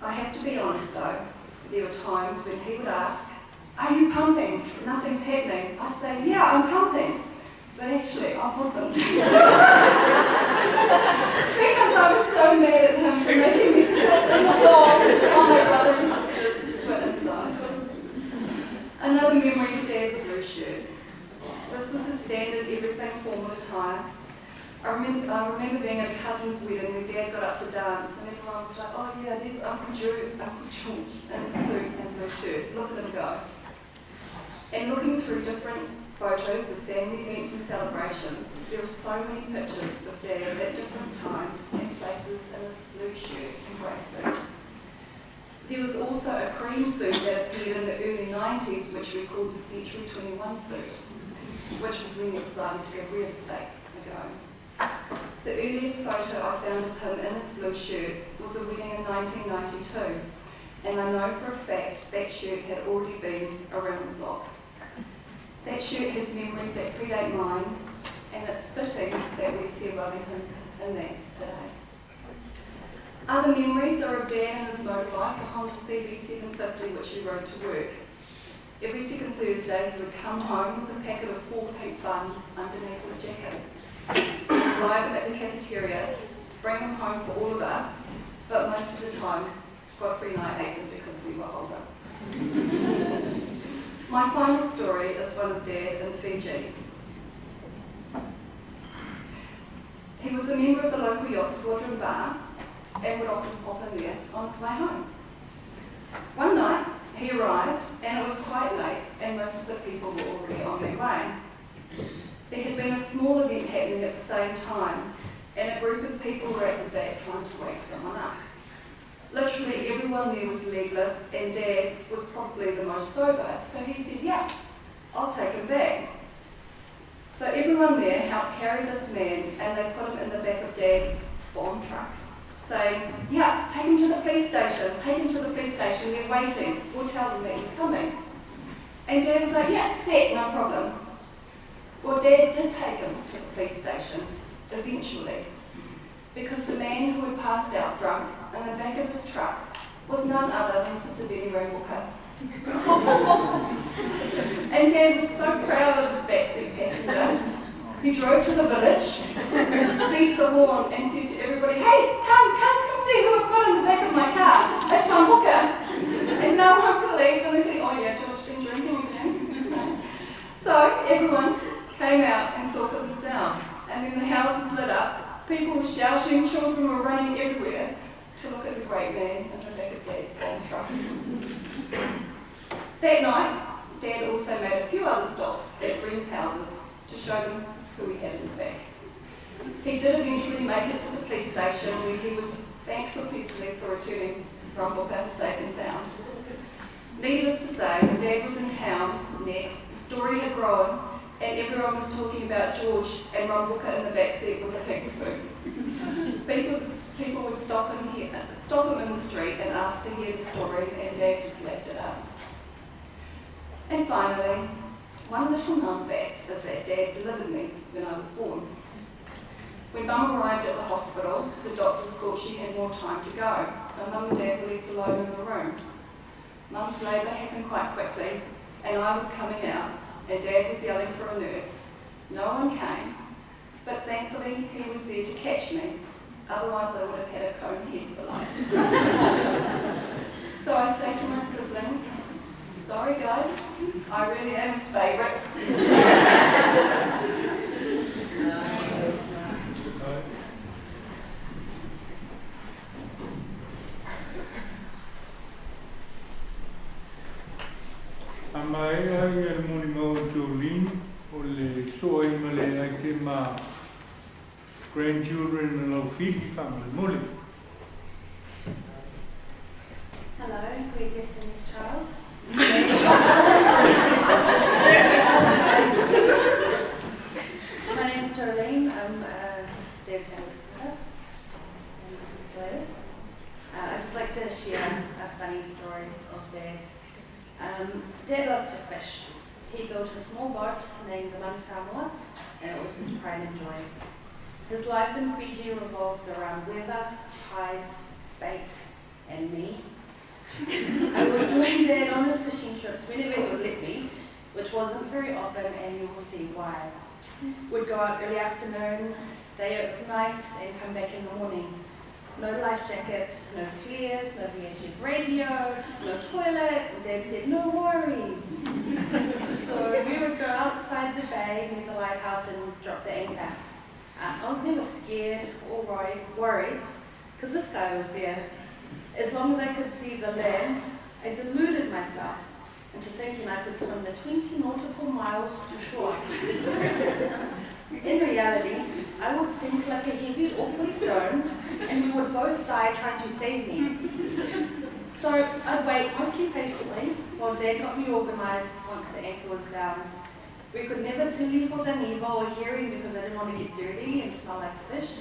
I have to be honest though, there were times when he would ask, are you pumping? Nothing's happening. I'd say, yeah, I'm pumping. But actually, I wasn't. Because I was so mad at him for making me sit in the hall while my brother and sisters were inside. Another memory is Dad's blue shirt. This was his standard everything formal attire. I remember being at a cousin's wedding where Dad got up to dance and everyone was like, oh yeah, there's Uncle George in his suit and blue shirt. Look at him go. And looking through different photos of family events and celebrations, there were so many pictures of Dad at different times and places in his blue shirt and grey suit. There was also a cream suit that appeared in the early 90s, which we called the Century 21 suit, which was when he decided to give real estate a go. The earliest photo I found of him in his blue shirt was a wedding in 1992, and I know for a fact that shirt had already been around the block. That shirt has memories that predate mine, and it's fitting that we're farewelling him in that today. Other memories are of Dad and his motorbike, a Honda CB750 which he rode to work. Every second Thursday he would come home with a packet of 4 pink buns underneath his jacket. Buy them at the cafeteria, bring them home for all of us, but most of the time Godfrey and I ate them because we were older. My final story is one of Dad in Fiji. He was a member of the local yacht squadron bar and would often pop in there on his way home. One night he arrived and it was quite late and most of the people were already on their way. There had been a small event happening at the same time, and a group of people were at the back trying to wake someone up. Literally everyone there was legless, and Dad was probably the most sober, so he said, yeah, I'll take him back. So everyone there helped carry this man, and they put him in the back of Dad's bomb truck, saying, yeah, take him to the police station, they're waiting, we'll tell them that you're coming. And Dad was like, yeah, set, no problem. Well, Dad did take him to the police station, eventually, because the man who had passed out drunk in the back of his truck was none other than Sister Benny Rambuka. And Dad was so proud of his backseat passenger. He drove to the village, beat the horn and said to everybody, hey, come see who I've got in the back of my car. It's Rambuka. And no one believed, and they said, oh yeah, George's been drinking again. So everyone came out and saw for themselves, and then the houses lit up, people were shouting, children were running everywhere to look at the great man in the back of Dad's bomb truck. That night, Dad also made a few other stops at friends' houses to show them who he had in the back. He did eventually make it to the police station where he was thanked profusely for returning Rambuka safe and sound. Needless to say, when Dad was in town next, the story had grown and everyone was talking about George and Rambuka in the back seat with the pig spoon. People would stop him in the street and ask to hear the story, and Dad just laughed it up. And finally, one little known fact is that Dad delivered me when I was born. When Mum arrived at the hospital, the doctors thought she had more time to go, so Mum and Dad were left alone in the room. Mum's labour happened quite quickly, and I was coming out, and Dad was yelling for a nurse. No one came, but thankfully he was there to catch me, otherwise I would have had a cone head for life. So I say to my siblings, sorry guys, I really am his favourite. grandchildren in the Laufili family. Mole. Hello, we're Destiny's Child. My name is Jolene. I'm Dad's youngest daughter, and this is Gladys. I'd just like to share a funny story of Dad. Dad loved to fish. He built a small boat named the Samoa, and it was his pride and joy. His life in Fiji revolved around weather, tides, bait, and me. I would join Dad on his fishing trips whenever he would let me, which wasn't very often, and you will see why. We'd go out early afternoon, stay overnight, and come back in the morning. No life jackets, no flares, no VHF radio, no toilet. Dad said, no worries. So we would go outside the bay near the lighthouse and drop the anchor. I was never scared or worried, because this guy was there. As long as I could see the land, I deluded myself into thinking I could swim the 20 nautical miles to shore. In reality, I would sink like a heavy, awkward stone, and we would both die trying to save me. So I'd wait mostly patiently while Dad got me organised once the anchor was down. We could never tuli for the neva or herring because I didn't want to get dirty and smell like fish.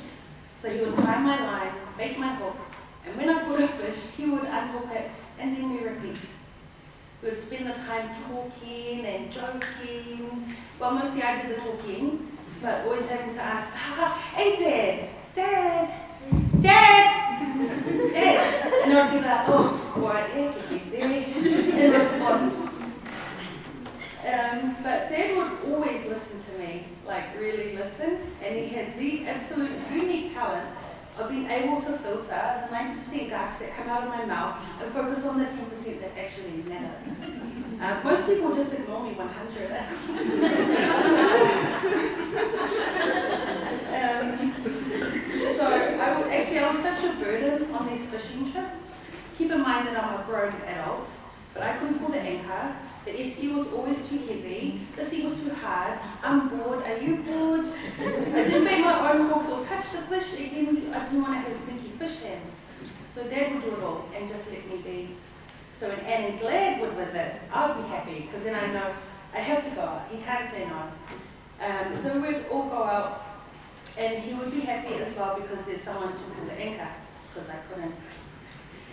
So he would tie my line, bait my hook, and when I caught a fish, he would unhook it, and then we repeat. We would spend the time talking and joking. Well, mostly I did the talking, but always having to ask, hey Dad, Dad, Dad, Dad. And I'd be like, oh, right, yeah, could be there, in response. But Dad would always listen to me, like really listen, and he had the absolute unique talent of being able to filter the 90% gags that come out of my mouth and focus on the 10% that actually matter. Most people just ignore me 100. So I was such a burden on these fishing trips. Keep in mind that I'm a grown adult, but I couldn't pull the anchor. The esky was always too heavy, the sea was too hard, I'm bored, are you bored? I didn't make my own hooks or touch the fish, again, I didn't want to have stinky fish hands. So Dad would do it all and just let me be. So when Anne and Glad would visit, I would be happy, because then I know I have to go out, he can't say no. So we'd all go out, and he would be happy as well because there's someone to pull the anchor, because I couldn't.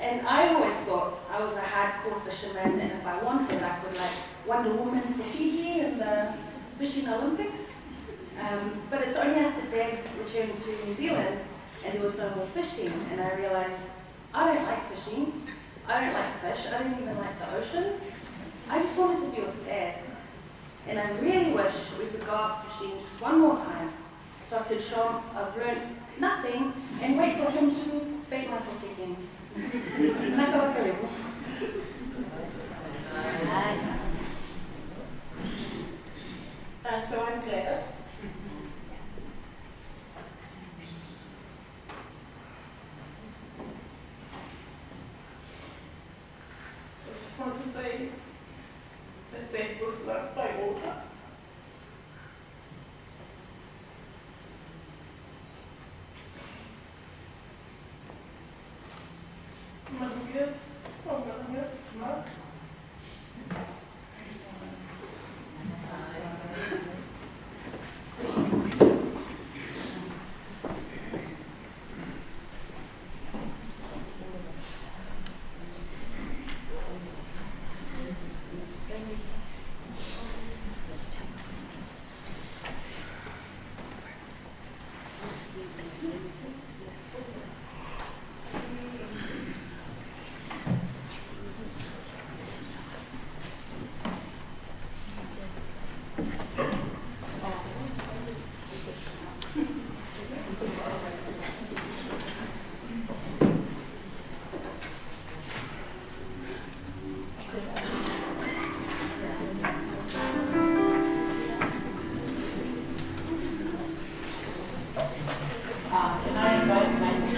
And I always thought I was a hardcore fisherman, and if I wanted, I could like Wonder Woman for Fiji in the fishing Olympics. But it's only after Dad returned to New Zealand and there was no more fishing, and I realized I don't like fishing, I don't like fish, I don't even like the ocean. I just wanted to be with Dad. And I really wish we could go out fishing just one more time so I could show him I've learned nothing and wait for him to bait my hook again. So I'm Gladys. I just want to say that Dad was loved by all of us. Maria, Mark. Can I invite my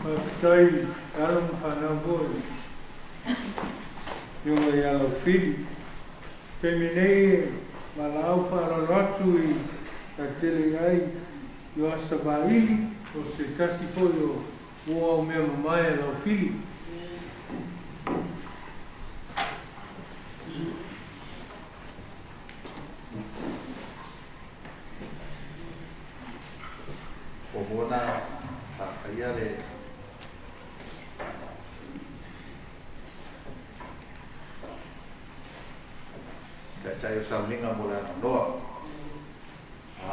Maftai, alam whanau boi. Yunga ia Laufili. Peminei, malau whararatu I a tele ai, yo asa vaili, o se tasi foi o ua o mea mamai a Laufili. O bona a kaiare ka tai o sauninga mo le anoa a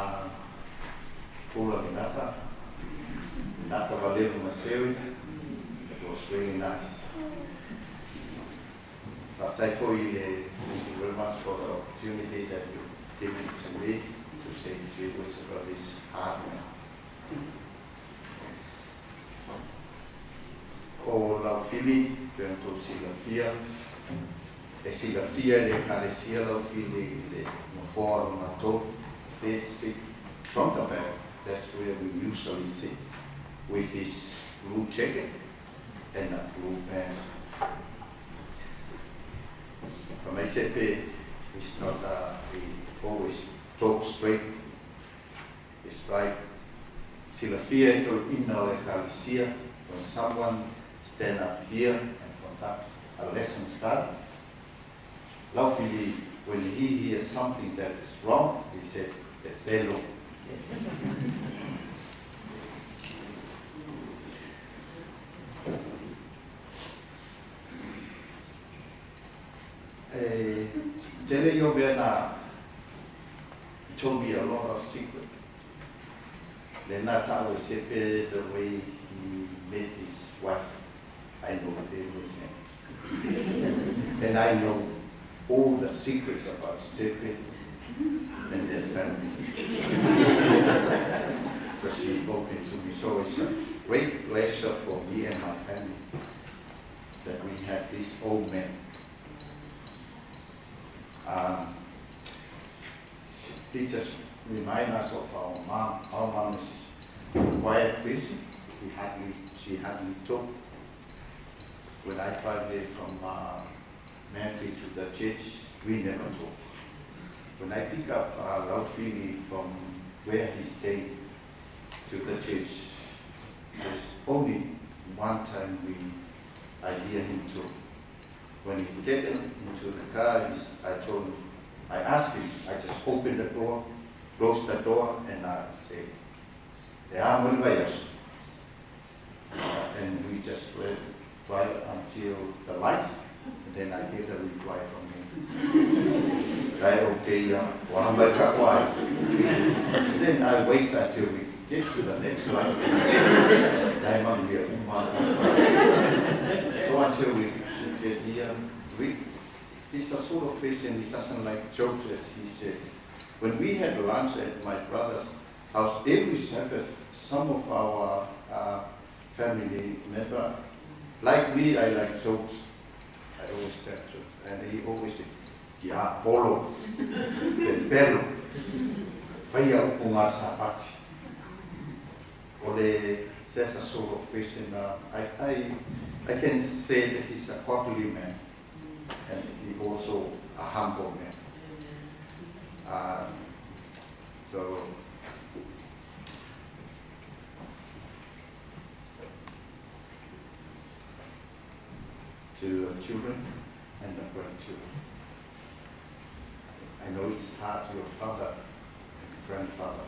pula ni nata valevu maseu. It was really nice. After thank you very much for the opportunity that you given to me to say a few words about this hard man. O Laufili, pentru silafia, e silafia le caresia Laufili le mofor matov, bed sit, front of back. That's where we usually sit with his blue jacket and a blue pants. From my sepe, it's not we always talk straight. It's right. Silafia to ina le caresia when someone stand up here and conduct a lesson start. Laufili, when he hears something that is wrong, he said, "Te pelo." Tele yo bena, he told me a lot of secret. Then that I said the way he met his wife, I know everything. And I know all the secrets about Sepe and their family. Because he opened to me. So it's a great pleasure for me and my family that we have this old man. They just remind us of our mom. Our mom is a quiet person. She hardly talk. When I traveled from Manly to the church, we never talk. When I pick up Laufili from where he stayed to the church, there's only one time I hear him talk. When he get into the car, I asked him, I just opened the door, closed the door, and I say, and we just went right until the light, and then I get a reply from him. And then I wait until we get to the next light. So until we get here, he's a sort of person, he doesn't like jokes, as he said. When we had lunch at my brother's house, every Sabbath, some of our family member, like me, I like jokes. I always tell jokes. And he always said, "Ya polo, pero, vaya unga sabati." That's a sort of person. I can say that he's a godly man, and he also a humble man. So to the children and the grandchildren, I know it's hard. Your father and grandfather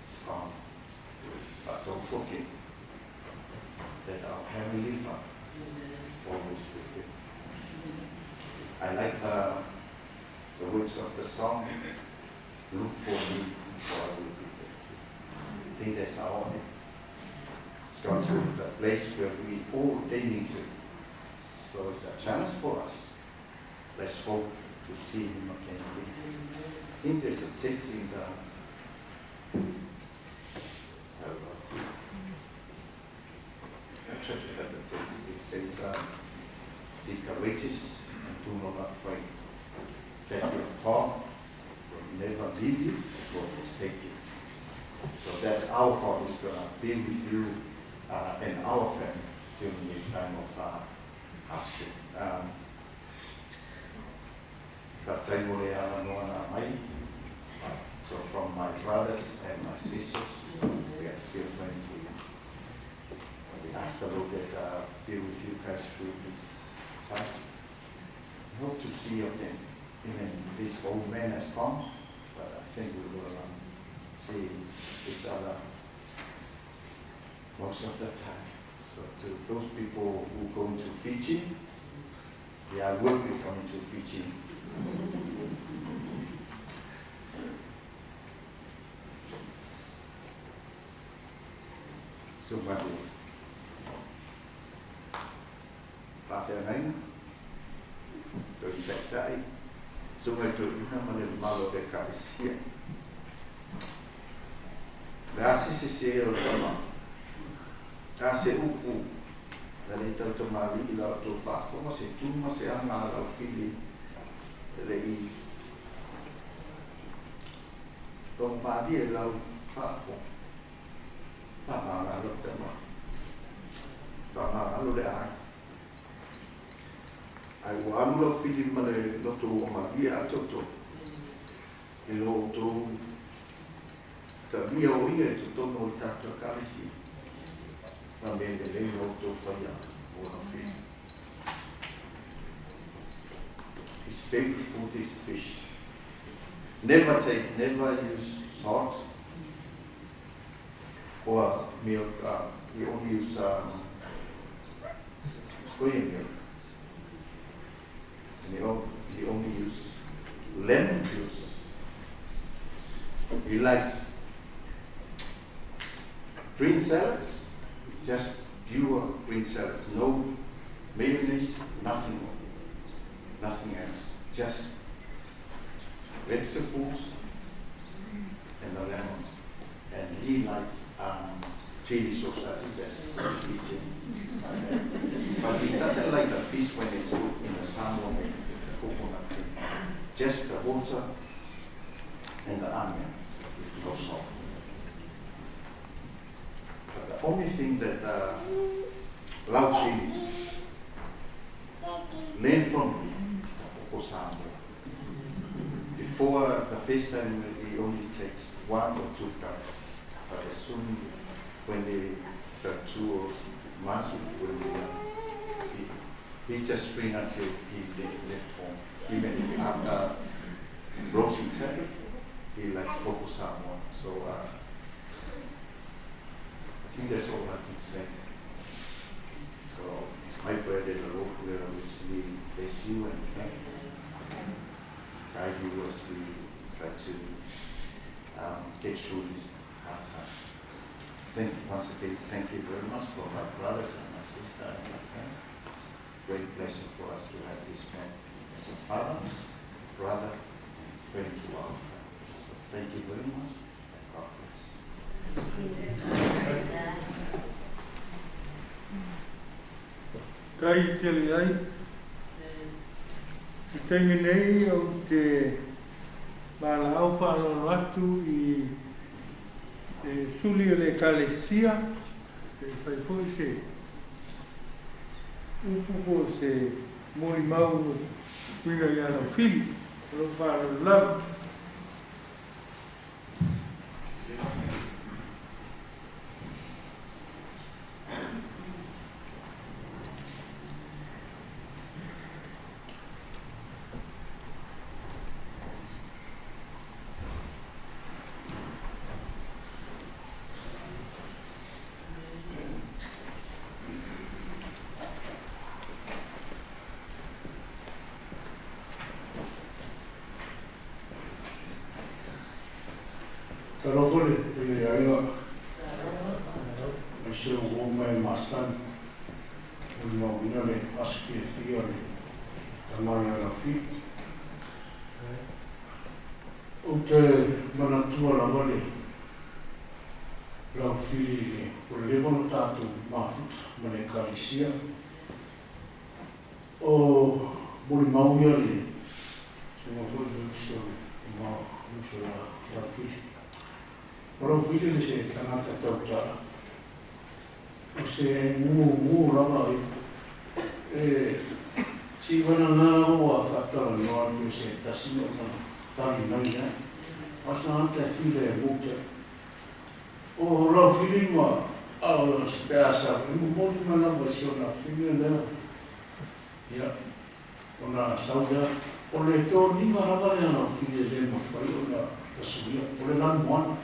is gone, but don't forget that our Heavenly Father is always with you. I like the words of the song, "Look for me, for I will be there too." I think that's our aim. It's gone to the place where we all aiming to. So it's a challenge for us. Let's hope to see him again. I think there's a text in the church of the text. It says, "Be courageous and do not afraid, that your God will never leave you or forsake you." So that's our God is going to be with you and our family during this time of hardship. So from my brothers and my sisters, we are still praying for you. We ask the Lord that be with you guys through this time. I hope to see you again. Even this old man has gone, but I think we will see each other most of the time. So to those people who go to Fiji, I will be coming to Fiji. So Madu, Whawhiangainga, Toi Taitai, so mai Toi Ina Mane Malo de Kalesia. Rasi se o tama, rasi upu, Nani tau to mali ila to whawhonga se tuma se anga Laufili Lei Tong padi e lau whawhonga. Whamanga lo te ma. Whamanga lo le ai. Ai wa amu Laufili mane loto o magia toto. I lo to ta via o ia to tono o tata kalisi. Ma me le lei lo to whaia o Laufili. His favorite food is fish. Never use salt or milk. We only use soy milk. And he only use lemon juice. He likes green salads, just pure green salad, no mayonnaise, nothing else, just vegetables and the lemon. And he likes chili sauce, I think that's Fijian. But he doesn't like the fish when it's cooked in the salmon and the coconut cream. Just the water and the onions with no salt. But the only thing that Laufili learned from me is the poko salmon. Before the first time, we only take 1 or 2 cups. But as soon when they got 2 months, he just drink until he left home. Even after roasting himself, he likes poko salmon. So I think that's all I can say. So my brother, the Lord will richly bless you and thank you. Guide you as we try to get through this hard time. Once again, thank you very much for my brothers and my sister and my friend. It's a great blessing for us to have this man as a father, brother, and friend to our family. So thank you very much, and God bless. Kai te ai, te tengi nei o te mala au whanau atu I suli o le kalesia, te whaifoi se upuko se mori mau winga I ana Laufili, o lo whanau lau. Laufili Siaosi Tuitama, no inole aski fiore tamai ana fi o te manatua la vale Laufili o levono tatu mafut mane kalisia o mori mauia le se mo foi so ma so la Laufili le se tanata tautara o se ngu lava si wana ngā ua whakara noa ni se tasi o na tani mai ya. Asna ante while mute. O Laufili ma au speasa, mori mana wa si o na while lea. Ia, o na sauya, o le tō ninga raka lea na while le mawhai o na kasuia, o le lanu ana.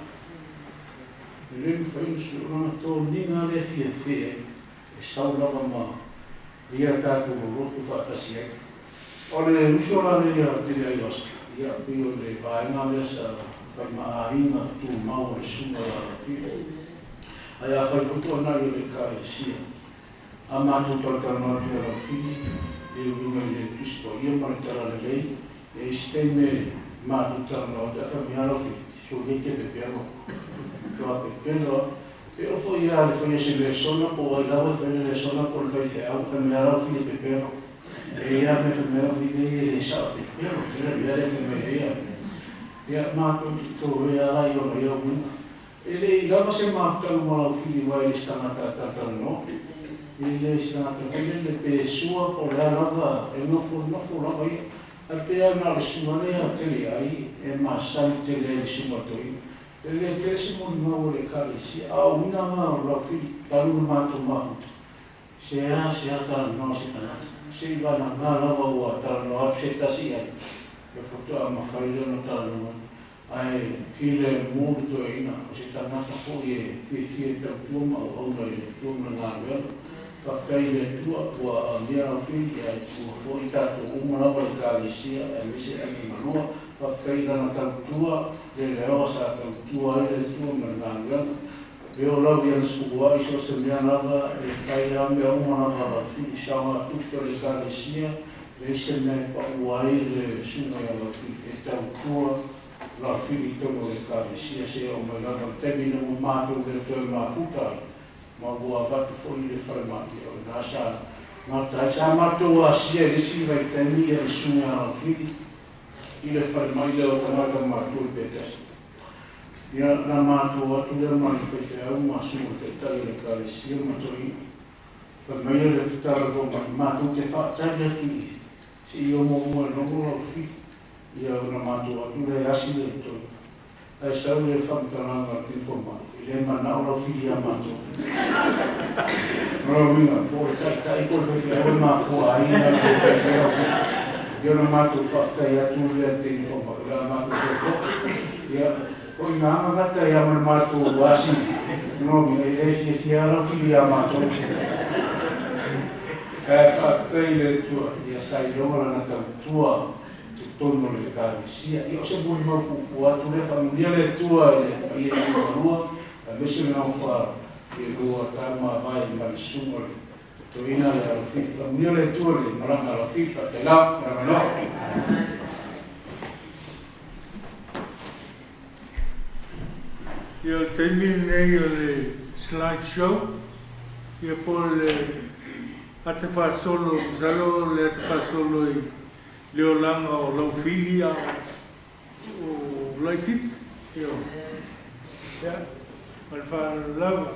Le mawhai o si o na tō ninga le fie fie, e saulava ma ia tātou rotu whaatasi ai. O le usora lea te ai wasa, ia pio le vaenga lea sa whai maainga tū mau le sunga ia Laufili. Ai a whai koto ana i le kāre sia. A mātou tautana atu a Laufili, e uinga le Kristo ia maritara le lei, e isteme mātou tarana atu a whai Laufili, so heke pepeano. Kua pepeano, pero foi ia le foi ese le sona po ai lava foi le sona por foi fe au foi me Laufili pepeano. E ia me foi me Laufili le sa pepeano, te le foi me ia. Ia mātou tō ea rai o na ia wina. E le lava se mātou ma Laufili wai le stangata tatano. E le stangata whai le pe sua o le lava e nofo lava ia. A pea na le sumane a tele ai e masani tele le sumatoi. E le te se moni mau le kare si a wina ma o Laufili talu mātou mafuta. Se a tarano se tanata. Se wana ngā lava ua tarano atu se tasi ai. E whatua ma whaile no tarano ai while mōru to e ina o se tanata fo e whie tau tuama o auna i le tuama ngā wela. Whafkai le tua ua mea Laufili ai ua fo i tātou umanawa le kālesia e mese ane manoa. Whafkai lana tau tua le leoa sa tau tua ai le tuama ngā wela. E o lawi ana sukua i so se mea lava e whai a mea umanawa Laufili sawa tuka le kālesia. Le se mea pa uai le sunga ia Laufili e tau tua Laufili tono le kālesia se o mai lava temina o mātou le toi mafuta ai. Ma ua vatu fo i le whai mati o nā sa matai. Sa mātou a sia le si vai temi e le sunga ia Laufili i le whai mai le o tamata mātou i petasi. Ia na mātou atu le mani whaiwhai au ma sunga te tai le kālesia mātou i. Whai mai le whitara fo mai mātou te whaatai atu i. Si i o mua nogo Laufili. Ia una mātou atu le asi le toi. Ai sau le whamtaranga ki forma. I le mana o Laufili a mātou. Mara winga, po e tai po le whaiwhai au mā fua ai na le whaiwhai au. Ia una mātou whaftai atu le te forma. Ia mātou te whok. Ia o i ngā ngata ia mana mātou asi. No, e fie Laufili a mātou. E whaftai le tua. Ia sai longa na tau tua. Tono le kālesia. I o se bui mau kuku atu le familia le tua i e marua. A mese me au wha i e rua tama vai ma le sunga le toina le Laufili. Familia le tua le maranga Laufili whaftai lau. Ia teimini nei o le slideshow. Ia po le ate whaasolo, salo le ate whaasolo i leo langa o Laufili a o Laitit. Ia, malwha lava.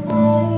Thank you.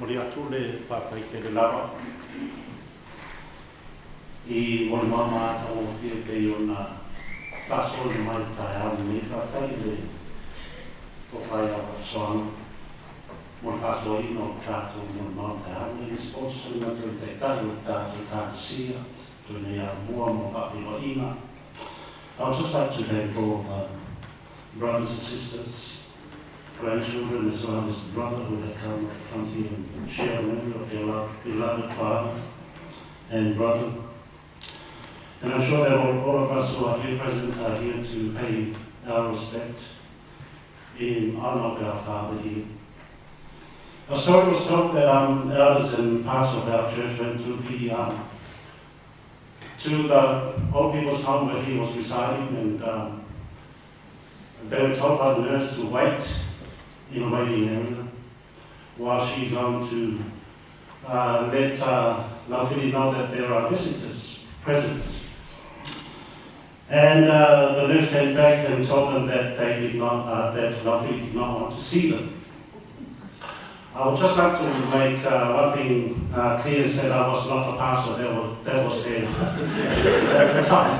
Mori atu le whapai te le lava. I mori mama ata o whia te i ona whasole mai tai au me whapai le tokai a whasoanga. Mori whasole ino tātou mori mama tai au me responsu na tui te tahi o tātou kāsia. Tui nei a mua mo whawhiwa ina. I would just like to thank all brothers and sisters, grandchildren, as well as the brother who had come up front here and share a memory of their beloved father and brother. And I'm sure that all of us who are here present are here to pay our respect in honor of our father here. A story was told that elders and pastors of our church went to the old people's home where he was residing, and they were told by the nurse to wait in a waiting area while she's going to let Laufili know that there are visitors present. And the nurse came back and told them that they did not, that Laufili did not want to see them. I would just like to make one thing clear, is that I was not the pastor that was there at the time.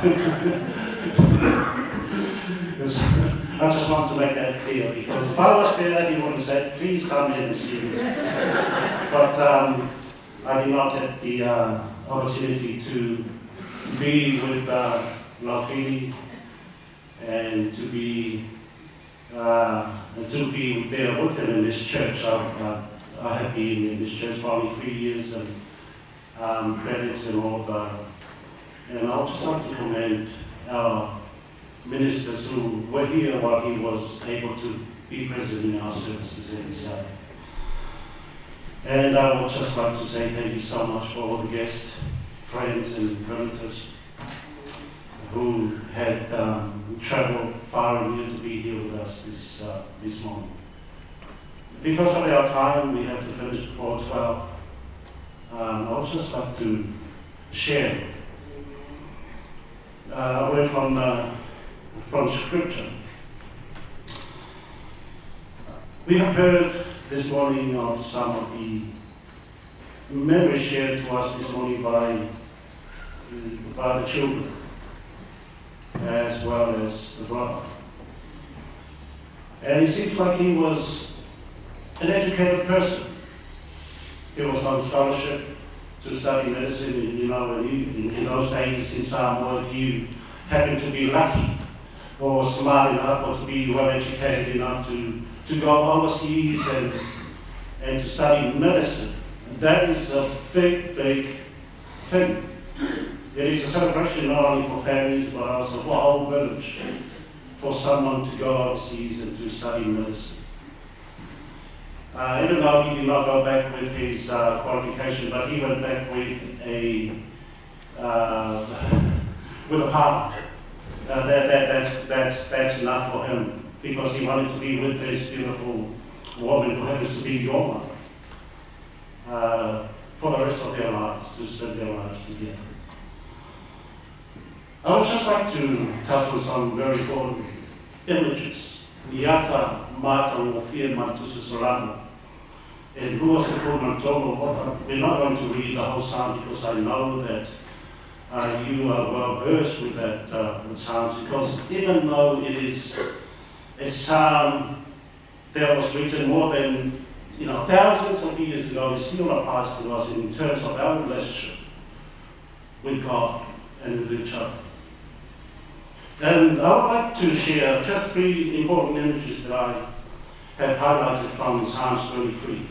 I just want to make that clear, because if I was there, he would have said, please come in and see me. But I did not get the opportunity to be with Laufili and to be there with him in this church. I have been in this church for only 3 years, and credits and all that. And I would just like to commend our ministers who were here while he was able to be present in our services every Sunday. And I would just like to say thank you so much for all the guests, friends and relatives who had travelled far and near to be here with us this morning. Because of our time, we have to finish before 12. I would just like to share a word from Scripture. We have heard this morning of some of the memories shared to us this morning by the children, as well as the brother. And it seems like he was an educated person. He was on scholarship to study medicine. You know, in those days in Samoa, if you happened to be lucky or smart enough or to be well educated enough to go overseas and to study medicine, that is a big, big thing. It is a celebration not only for families but also for a whole village, for someone to go overseas and to study medicine. Even though he did not go back with his qualification, but he went back with a partner. That's enough for him, because he wanted to be with this beautiful woman who happens to be your mother for the rest of their lives, to spend their lives together. I would just like to touch on some very important images. Iata mata o fia matusu solano. And Lua Sefuna Tomo, we're not going to read the whole psalm, because I know that you are well versed with that with psalms, because even though it is a psalm that was written more than thousands of years ago, it still applies to us in terms of our relationship with God and with each other. And I would like to share just 3 important images that I have highlighted from Psalms 23.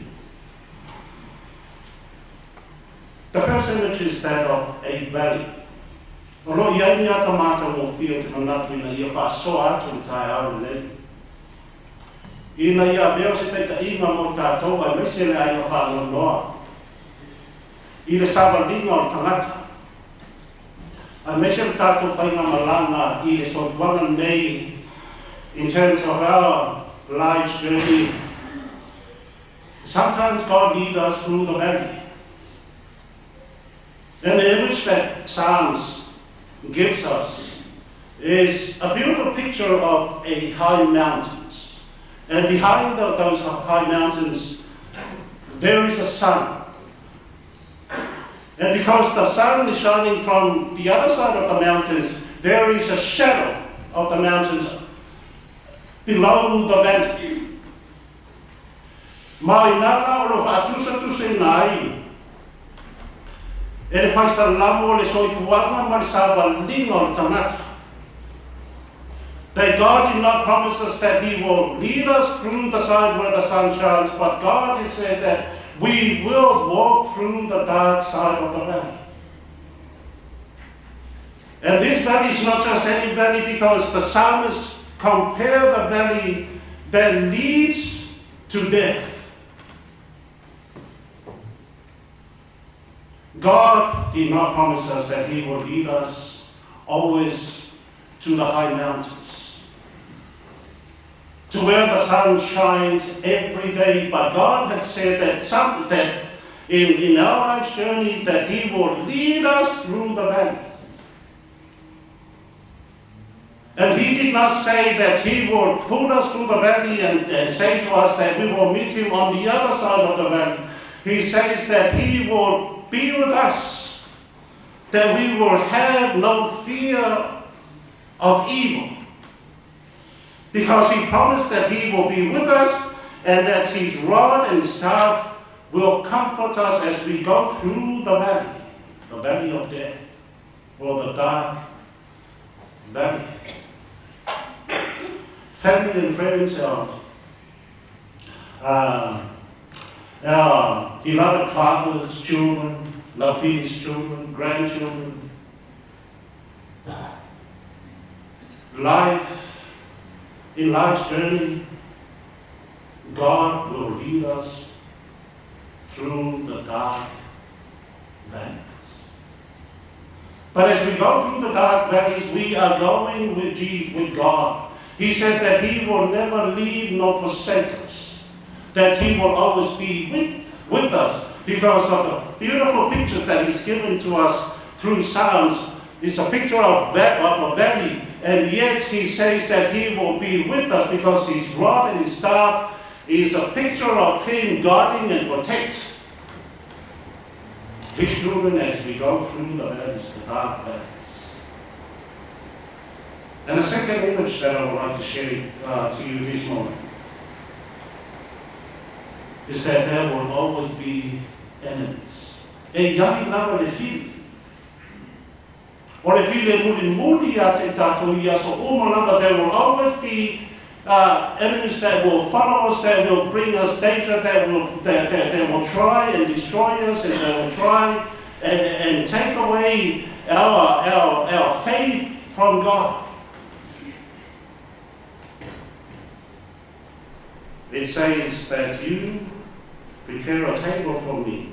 The first image is that of a valley. Olo iai ni ata mata mo fia te manatu ina ia whasoa atu tai au nei. Ina ia beo se teita inga mo tātou ai mese le ai whāno noa. I le sawalinga o tangata. Ai mese le tātou whainga malanga i le sotuanga nei in terms of our life's journey. Sometimes God leads us through the valley. And the image that Psalms gives us is a beautiful picture of a high mountains. And behind those high mountains, there is a sun. And because the sun is shining from the other side of the mountains, there is a shadow of the mountains below the valley. Mai nara o whaatusa nai. E le whaisa lamo le soifuanga ma le sawa linga o le tangata. That God did not promise us that He will lead us through the side where the sun shines, but God has said that we will walk through the dark side of the valley. And this valley is not just any valley, because the psalmist compared the valley that leads to death. God did not promise us that He will lead us always to the high mountains, to where the sun shines every day. But God had said that in our life's journey, that He will lead us through the valley. And He did not say that He will put us through the valley and say to us that we will meet Him on the other side of the valley. He says that He will be with us, that we will have no fear of evil, because He promised that He will be with us and that His rod and staff will comfort us as we go through the valley of death, or the dark valley. Family and friends, our beloved fathers, children, Laufili's children, grandchildren, in life's journey, God will lead us through the dark valleys. But as we go through the dark valleys, we are going with God. He said that He will never leave nor forsake us, that He will always be with us, because of the beautiful pictures that He's given to us through Psalms. It's a picture of a valley, and yet He says that He will be with us because His rod and His staff is a picture of Him guarding and protecting His children as we go through the valleys, the dark valleys. And the second image that I would like to share to you this morning is that there will always be enemies. E iahi lava le whiri. O le whiri muri a te tātou ia, so umalanga, there will always be enemies that will follow us, that will bring us danger, that will try and destroy us, and that will try and take away our faith from God. It says that you prepare a table for me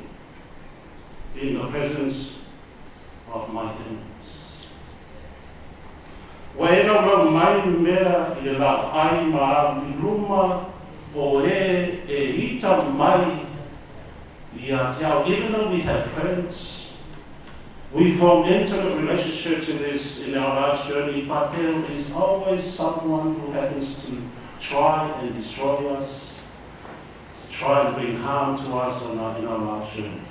in the presence of my enemies. Waera rau mai mea I la ai maa wiruma o e ita mai I a te au. Even though we have friends, we form intimate relationships in our life's journey, but there is always someone who happens to try and destroy us, try and bring harm to us in our life's journey.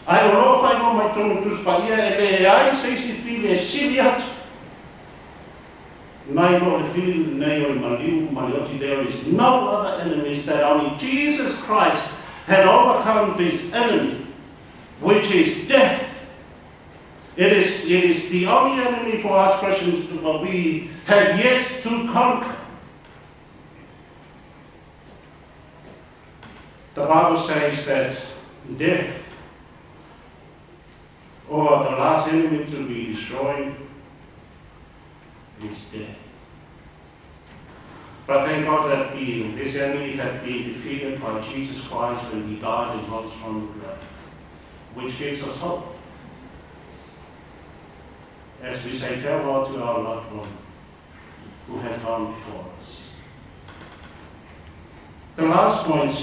Ai o roa whai mo mai tonu tuspaia e le ai seisi while e siri atu. Nai no le while nei o le maliu, malioti, there is no other enemies, that only Jesus Christ had overcome this enemy, which is death. It is the only enemy for us Christians that we have yet to conquer. The Bible says that death, or the last enemy to be destroyed, is death. But thank God that this enemy had been defeated by Jesus Christ when He died and rose from the grave, which gives us hope as we say farewell to our loved one who has gone before us. The last point,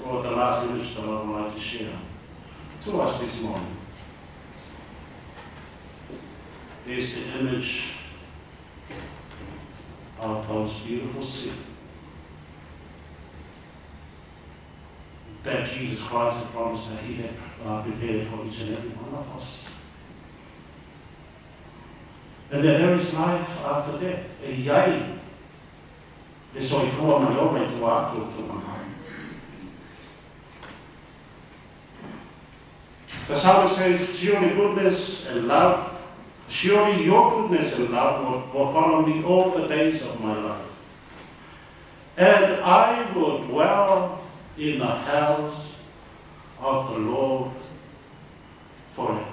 or the last image that I would like to share to us this morning, is the image of those beautiful sea. that Jesus Christ had promised that he had prepared for each and every one of us. And that there is life after death. E iai, e soifua mai o mai tua atu tu mahai. The psalmist says, surely goodness and love, surely your goodness and love will follow me all the days of my life. And I will dwell in the house of the Lord forever.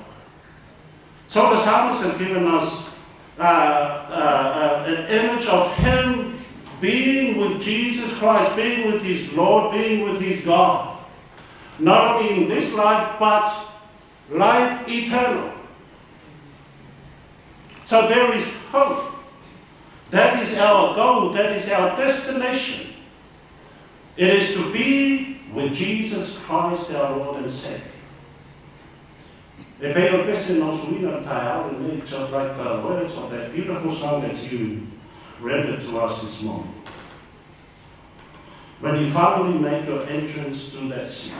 So the psalmist has given us an image of him being with Jesus Christ, being with his Lord, being with his God. Not only in this life, but life eternal. So there is hope. That is our goal. That is our destination. It is to be with Jesus Christ, our Lord and Savior. E pei o pese no suina tai au and just like the words of that beautiful song that you rendered to us this morning. When you finally make your entrance to that city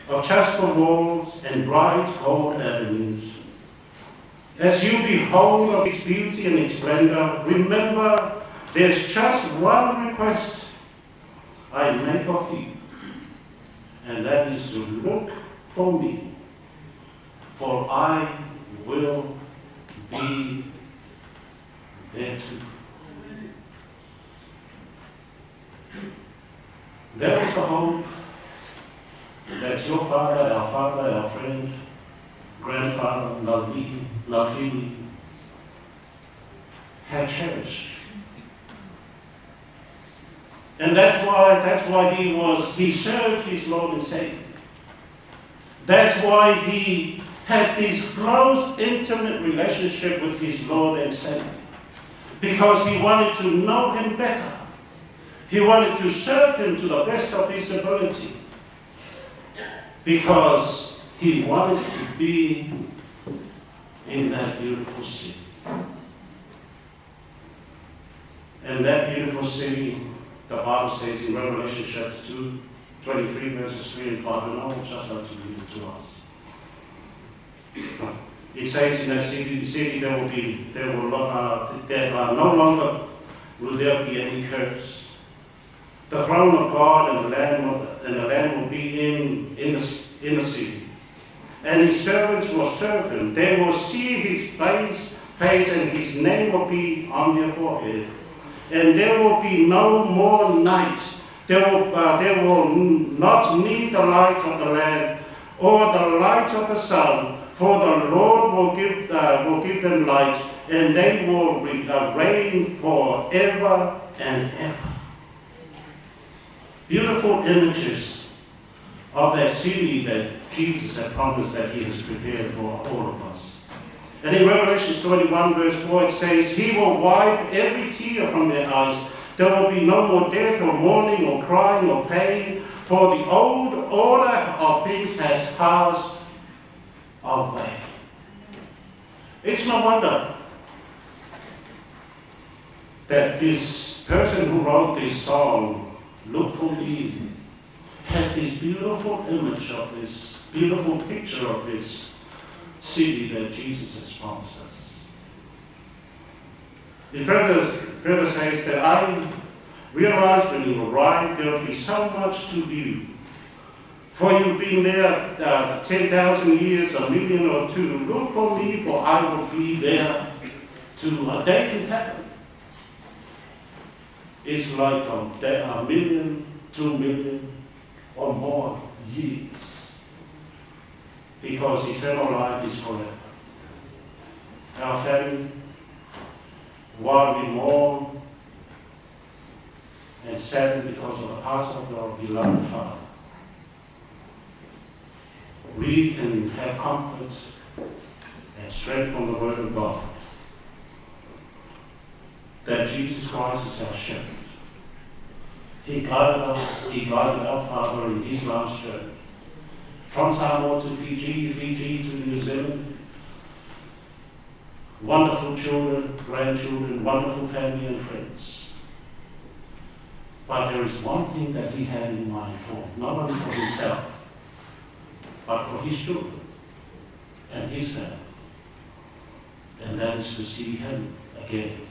of jasper walls and bright gold avenues, as you behold its beauty and its splendor, remember there's just one request I make of you, and that is to look for me, for I will be there too. There is the hope that your father, our friend, grandfather, Laufili, had cherished. And that's why he served his Lord and Savior. That's why he had this close, intimate relationship with his Lord and Savior. Because he wanted to know him better. He wanted to serve him to the best of his ability. Because he wanted to be in that beautiful city. And that beautiful city, the Bible says in Revelation chapter 2, 23 verses 3 and 5, and I will just like to read it to us. It says in that city no longer will there be any curse. The throne of God and the Lamb will be in the city. And his servants will serve him. They will see his face, and his name will be on their forehead. And there will be no more night. They will not need the light of the lamp or the light of the sun, for the Lord will give them light, and they will reign forever and ever. Beautiful images of that city that Jesus had promised that he has prepared for all of us. And in Revelation 21 verse 4 it says, he will wipe every tear from their eyes. There will be no more death or mourning or crying or pain, for the old order of things has passed away. It's no wonder that this person who wrote this song, Look for Me, had this beautiful image of this beautiful picture of this city that Jesus has promised us. It further says that I realized when you arrived there will be so much to view. For you've been there 10,000 years, a million or two. Look for me, for I will be there to a day in heaven. It's like a million, 2 million, or more years. Because eternal life is forever. Our family, while we mourn and sadden because of the passing of our beloved Father, we can have comfort and strength from the Word of God that Jesus Christ is our shepherd. He guided us, he guided our Father in his life's journey. From Samoa to Fiji to New Zealand. Wonderful children, grandchildren, wonderful family and friends. But there is one thing that he had in mind for, not only for himself, but for his children and his family. And that is to see him again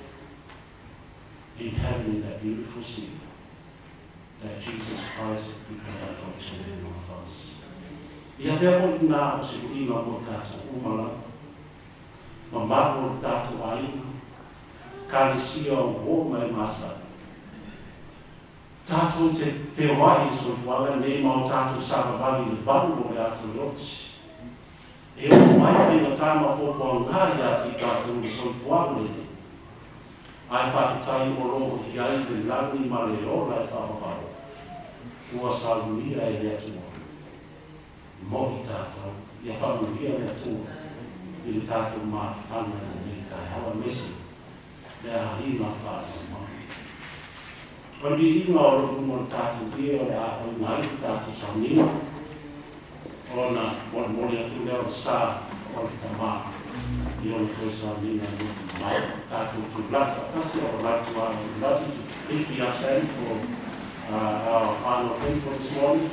in heaven in that beautiful city that Jesus Christ has prepared for each and every one of us. Ia pia ko ina o se ina mo tātou umala, ma mako tātou aina, kālesia o mai masa. Tātou te wai so wala nei mau tātou savavali le balu o atu lots. E o mai whina tāma hopo ngā iati tātou le so wala le. Ai whakitai o roho i ai le langi ma le o lai whawaparo. Ua saunia e lea tua. Mohi tātou, ia whamuria lea tua. I le tātou mawhitanga le tai hawa mesi. Lea harima whātua mai. O li inga o rohu mo tātou ia o le āwhai ngai tātou saunima. O na mori atu lea o sā o le tamā. I o le toi saunima i o mai. Tātou tu blata tasi o latu a o latu tu iti a sen for our final thing for this morning.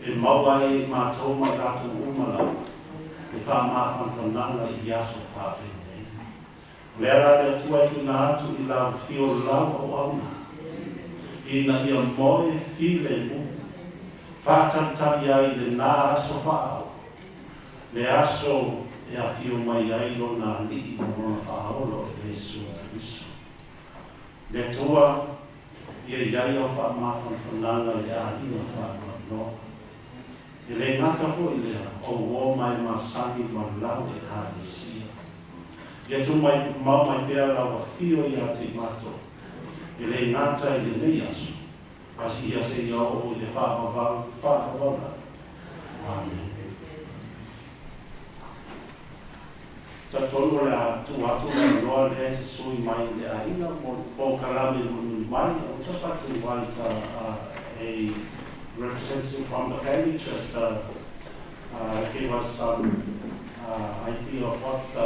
e mawai mātou mai rātou umala, e whamawhanwhananga I aso whapene. Lea rāre atua I ngā atu I lau whio lau o auna. Ina ia moe while mu. Whātantari ai le nā aso whāo. Le aso e a whio mai ai lo nā li I mona whaolo e Jesu Kristo. Le tua ia iai o whamawhanwhananga le a ina whamawhananga. E le ngata hoi lea o wō mai masani ma lau e kāresia. Ia tu mai mau mai pēr lau a whio I a te mato. E le ngata I le nei aso. Pasi ia se ia o I le whamawhala. Amen. Ta tolu la tu atu la loa le sui mai le aina mo kalame mai. I would just like to invite a representative from the family just give us some idea of what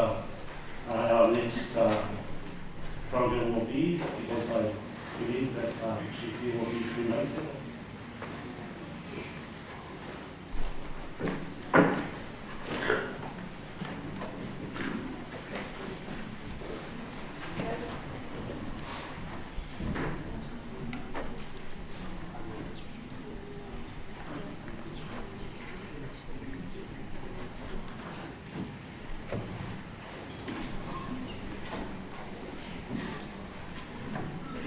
our next program will be, because I believe that she will be cremated.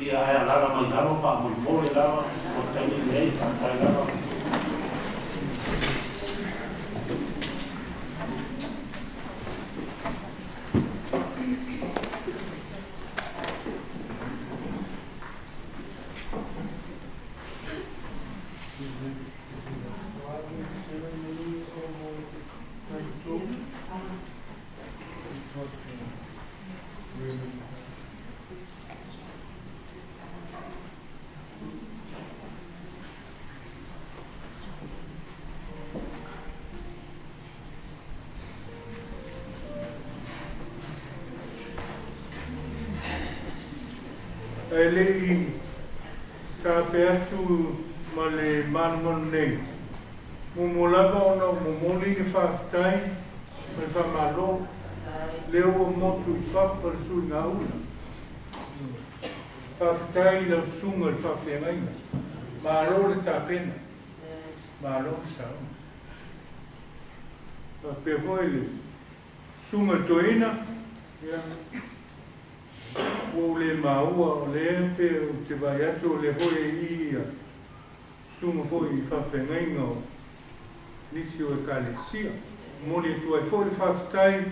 Ia ai alala mai lalo whaamurumore lava, o taini nei, takai lava. E lei ka pe atu ma le manmon nei. Mo lava ona momoli ni whaafitai, me whamalo, leo o motu I papa le sui ngā una. Whaafitai lau sunga le whaafiangaina. Mālo le tāpena. Mālo le sauna. Pea hoi le sunga toina, o le maua o le empe o te vai atu o le hoi I sunga hoi I whawhengainga o nisi o e kalesia. Moni e tuai hoi whawhitai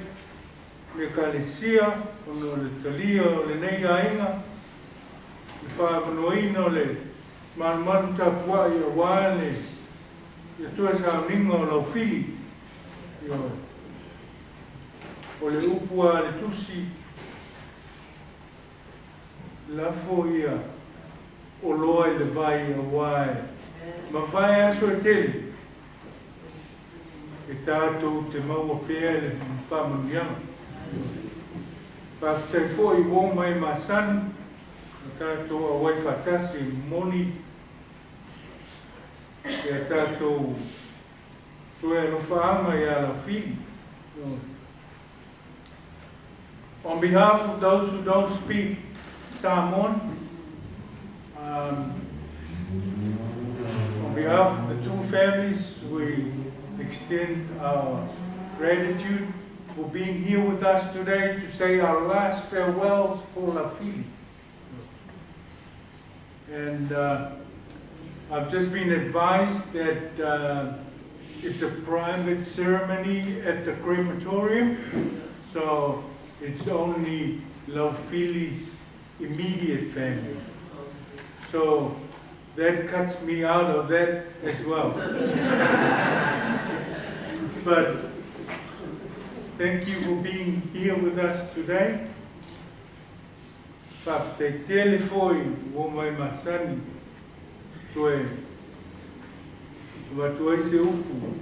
me kalesia, ono le talia o le nei ainga, I whaamanoina o le manumanu tapua I a wāne, I a tua sa minga o Laufili, o le upua le tusi, lafo ia o loa I le vai a wae. Ma vai aso e tele. E tātou te maua pēr le whamaniama. Whaftai fo I wō mai masani. Tātou a wai whatasi moni. E tātou tue no whaanga I a Laufili. On behalf of those who don't speak Samoan, on behalf of the two families, we extend our gratitude for being here with us today to say our last farewells for Laufili. And I've just been advised that it's a private ceremony at the crematorium, so it's only Laufili's immediate family. So that cuts me out of that as well. But thank you for being here with us today. Te tele foi o mai masani toe wa se upu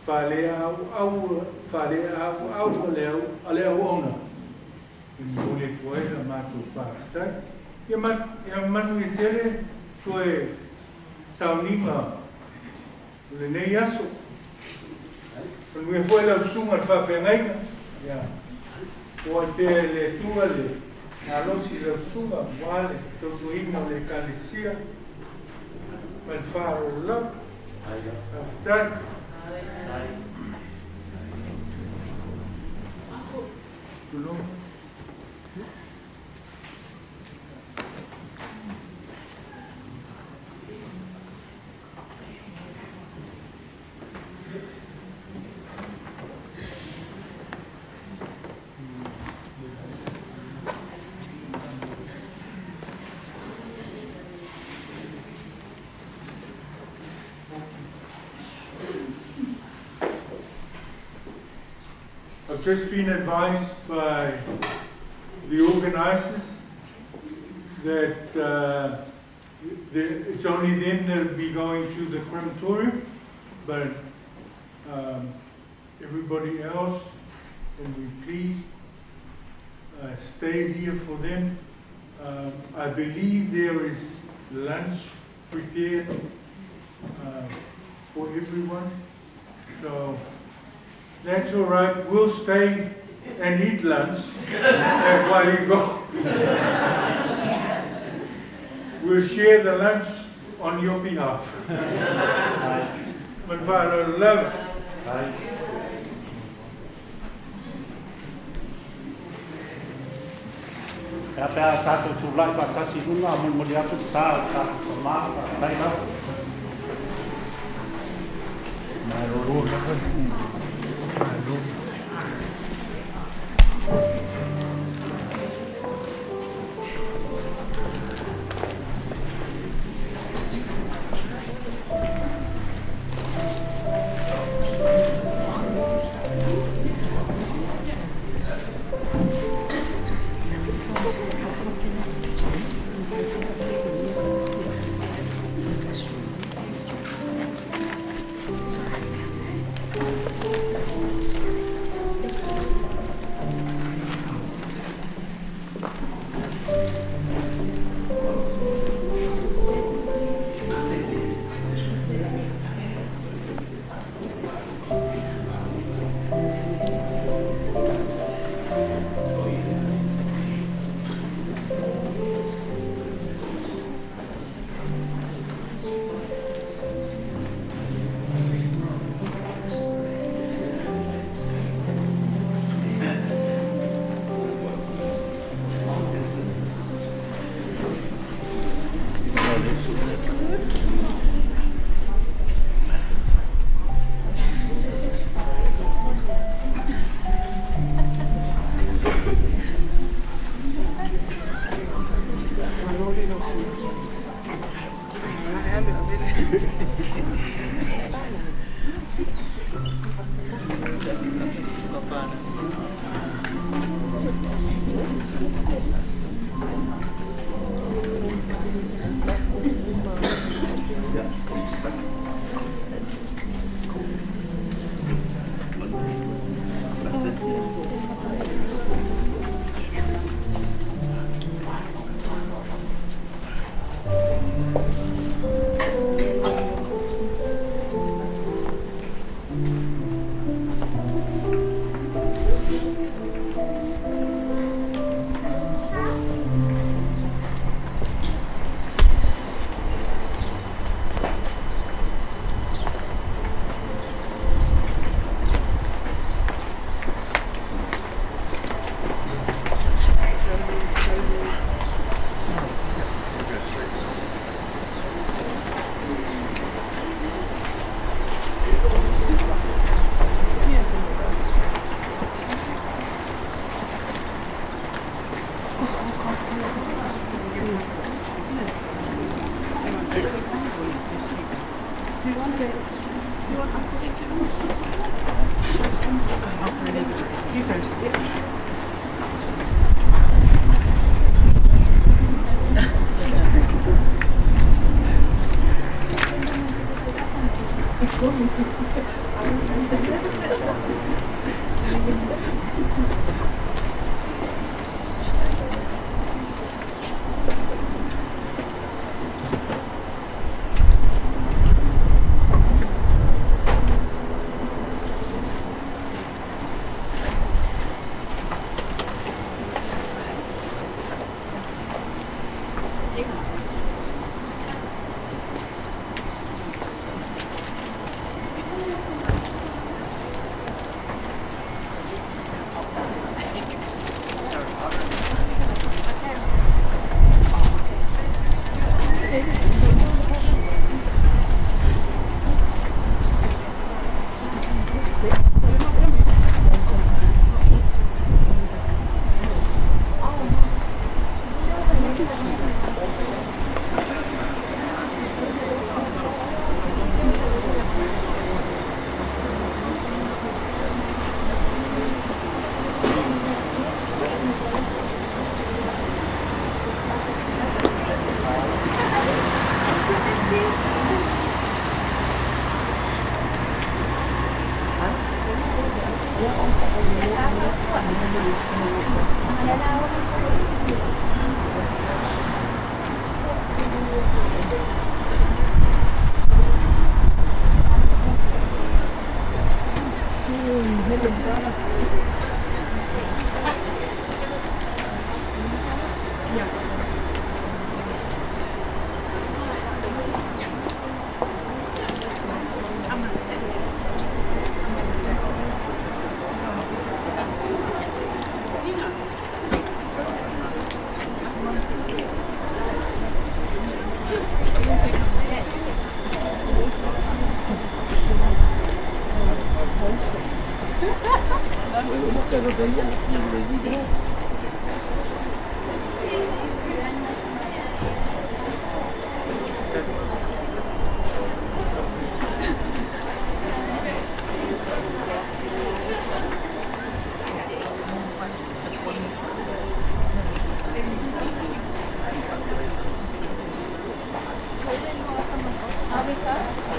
fale au le ona mole toe na matu pata ya manu tele toe saunima le nei aso. Nui foi lau sunga whawhengaina. O te le tua le alosi lau sunga wale toku ino le kalisia. Man wharo lau. Aftai. Tulong. I've just been advised by the organizers that it's only them that will be going to the crematorium, but everybody else will be pleased stay here for them. I believe there is lunch prepared for everyone, so that's all right. We'll stay and eat lunch while you go. We'll share the lunch on your behalf. My father, love. Kata satu tulai pasal sinuna mulia tu sah sama lain lah. Malu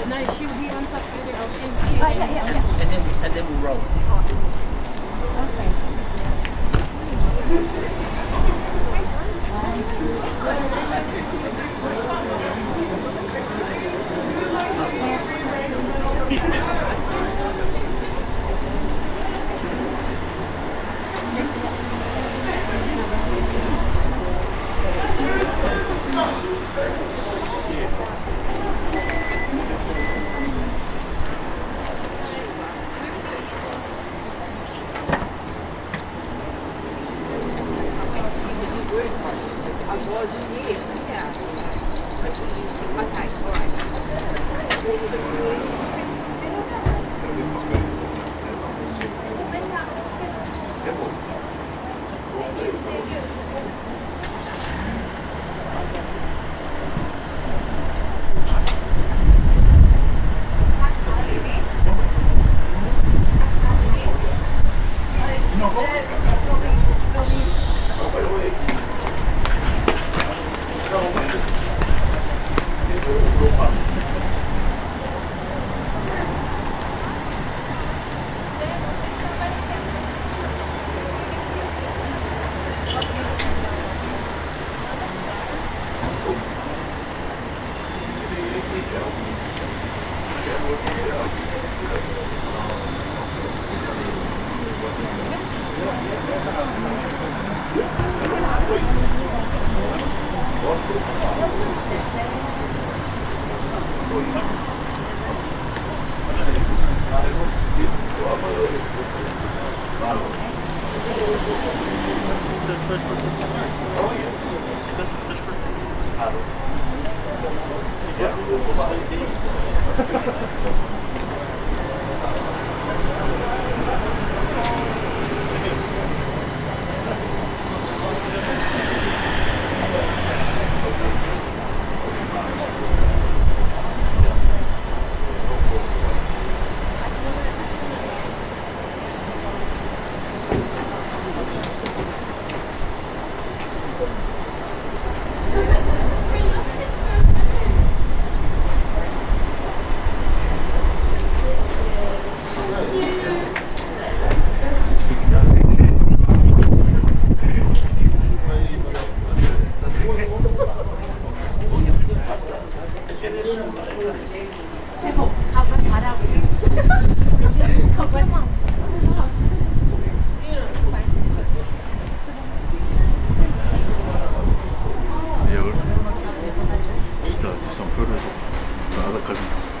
No, she'll be on Saturday. And then we'll roll. Some photos of the other cousins.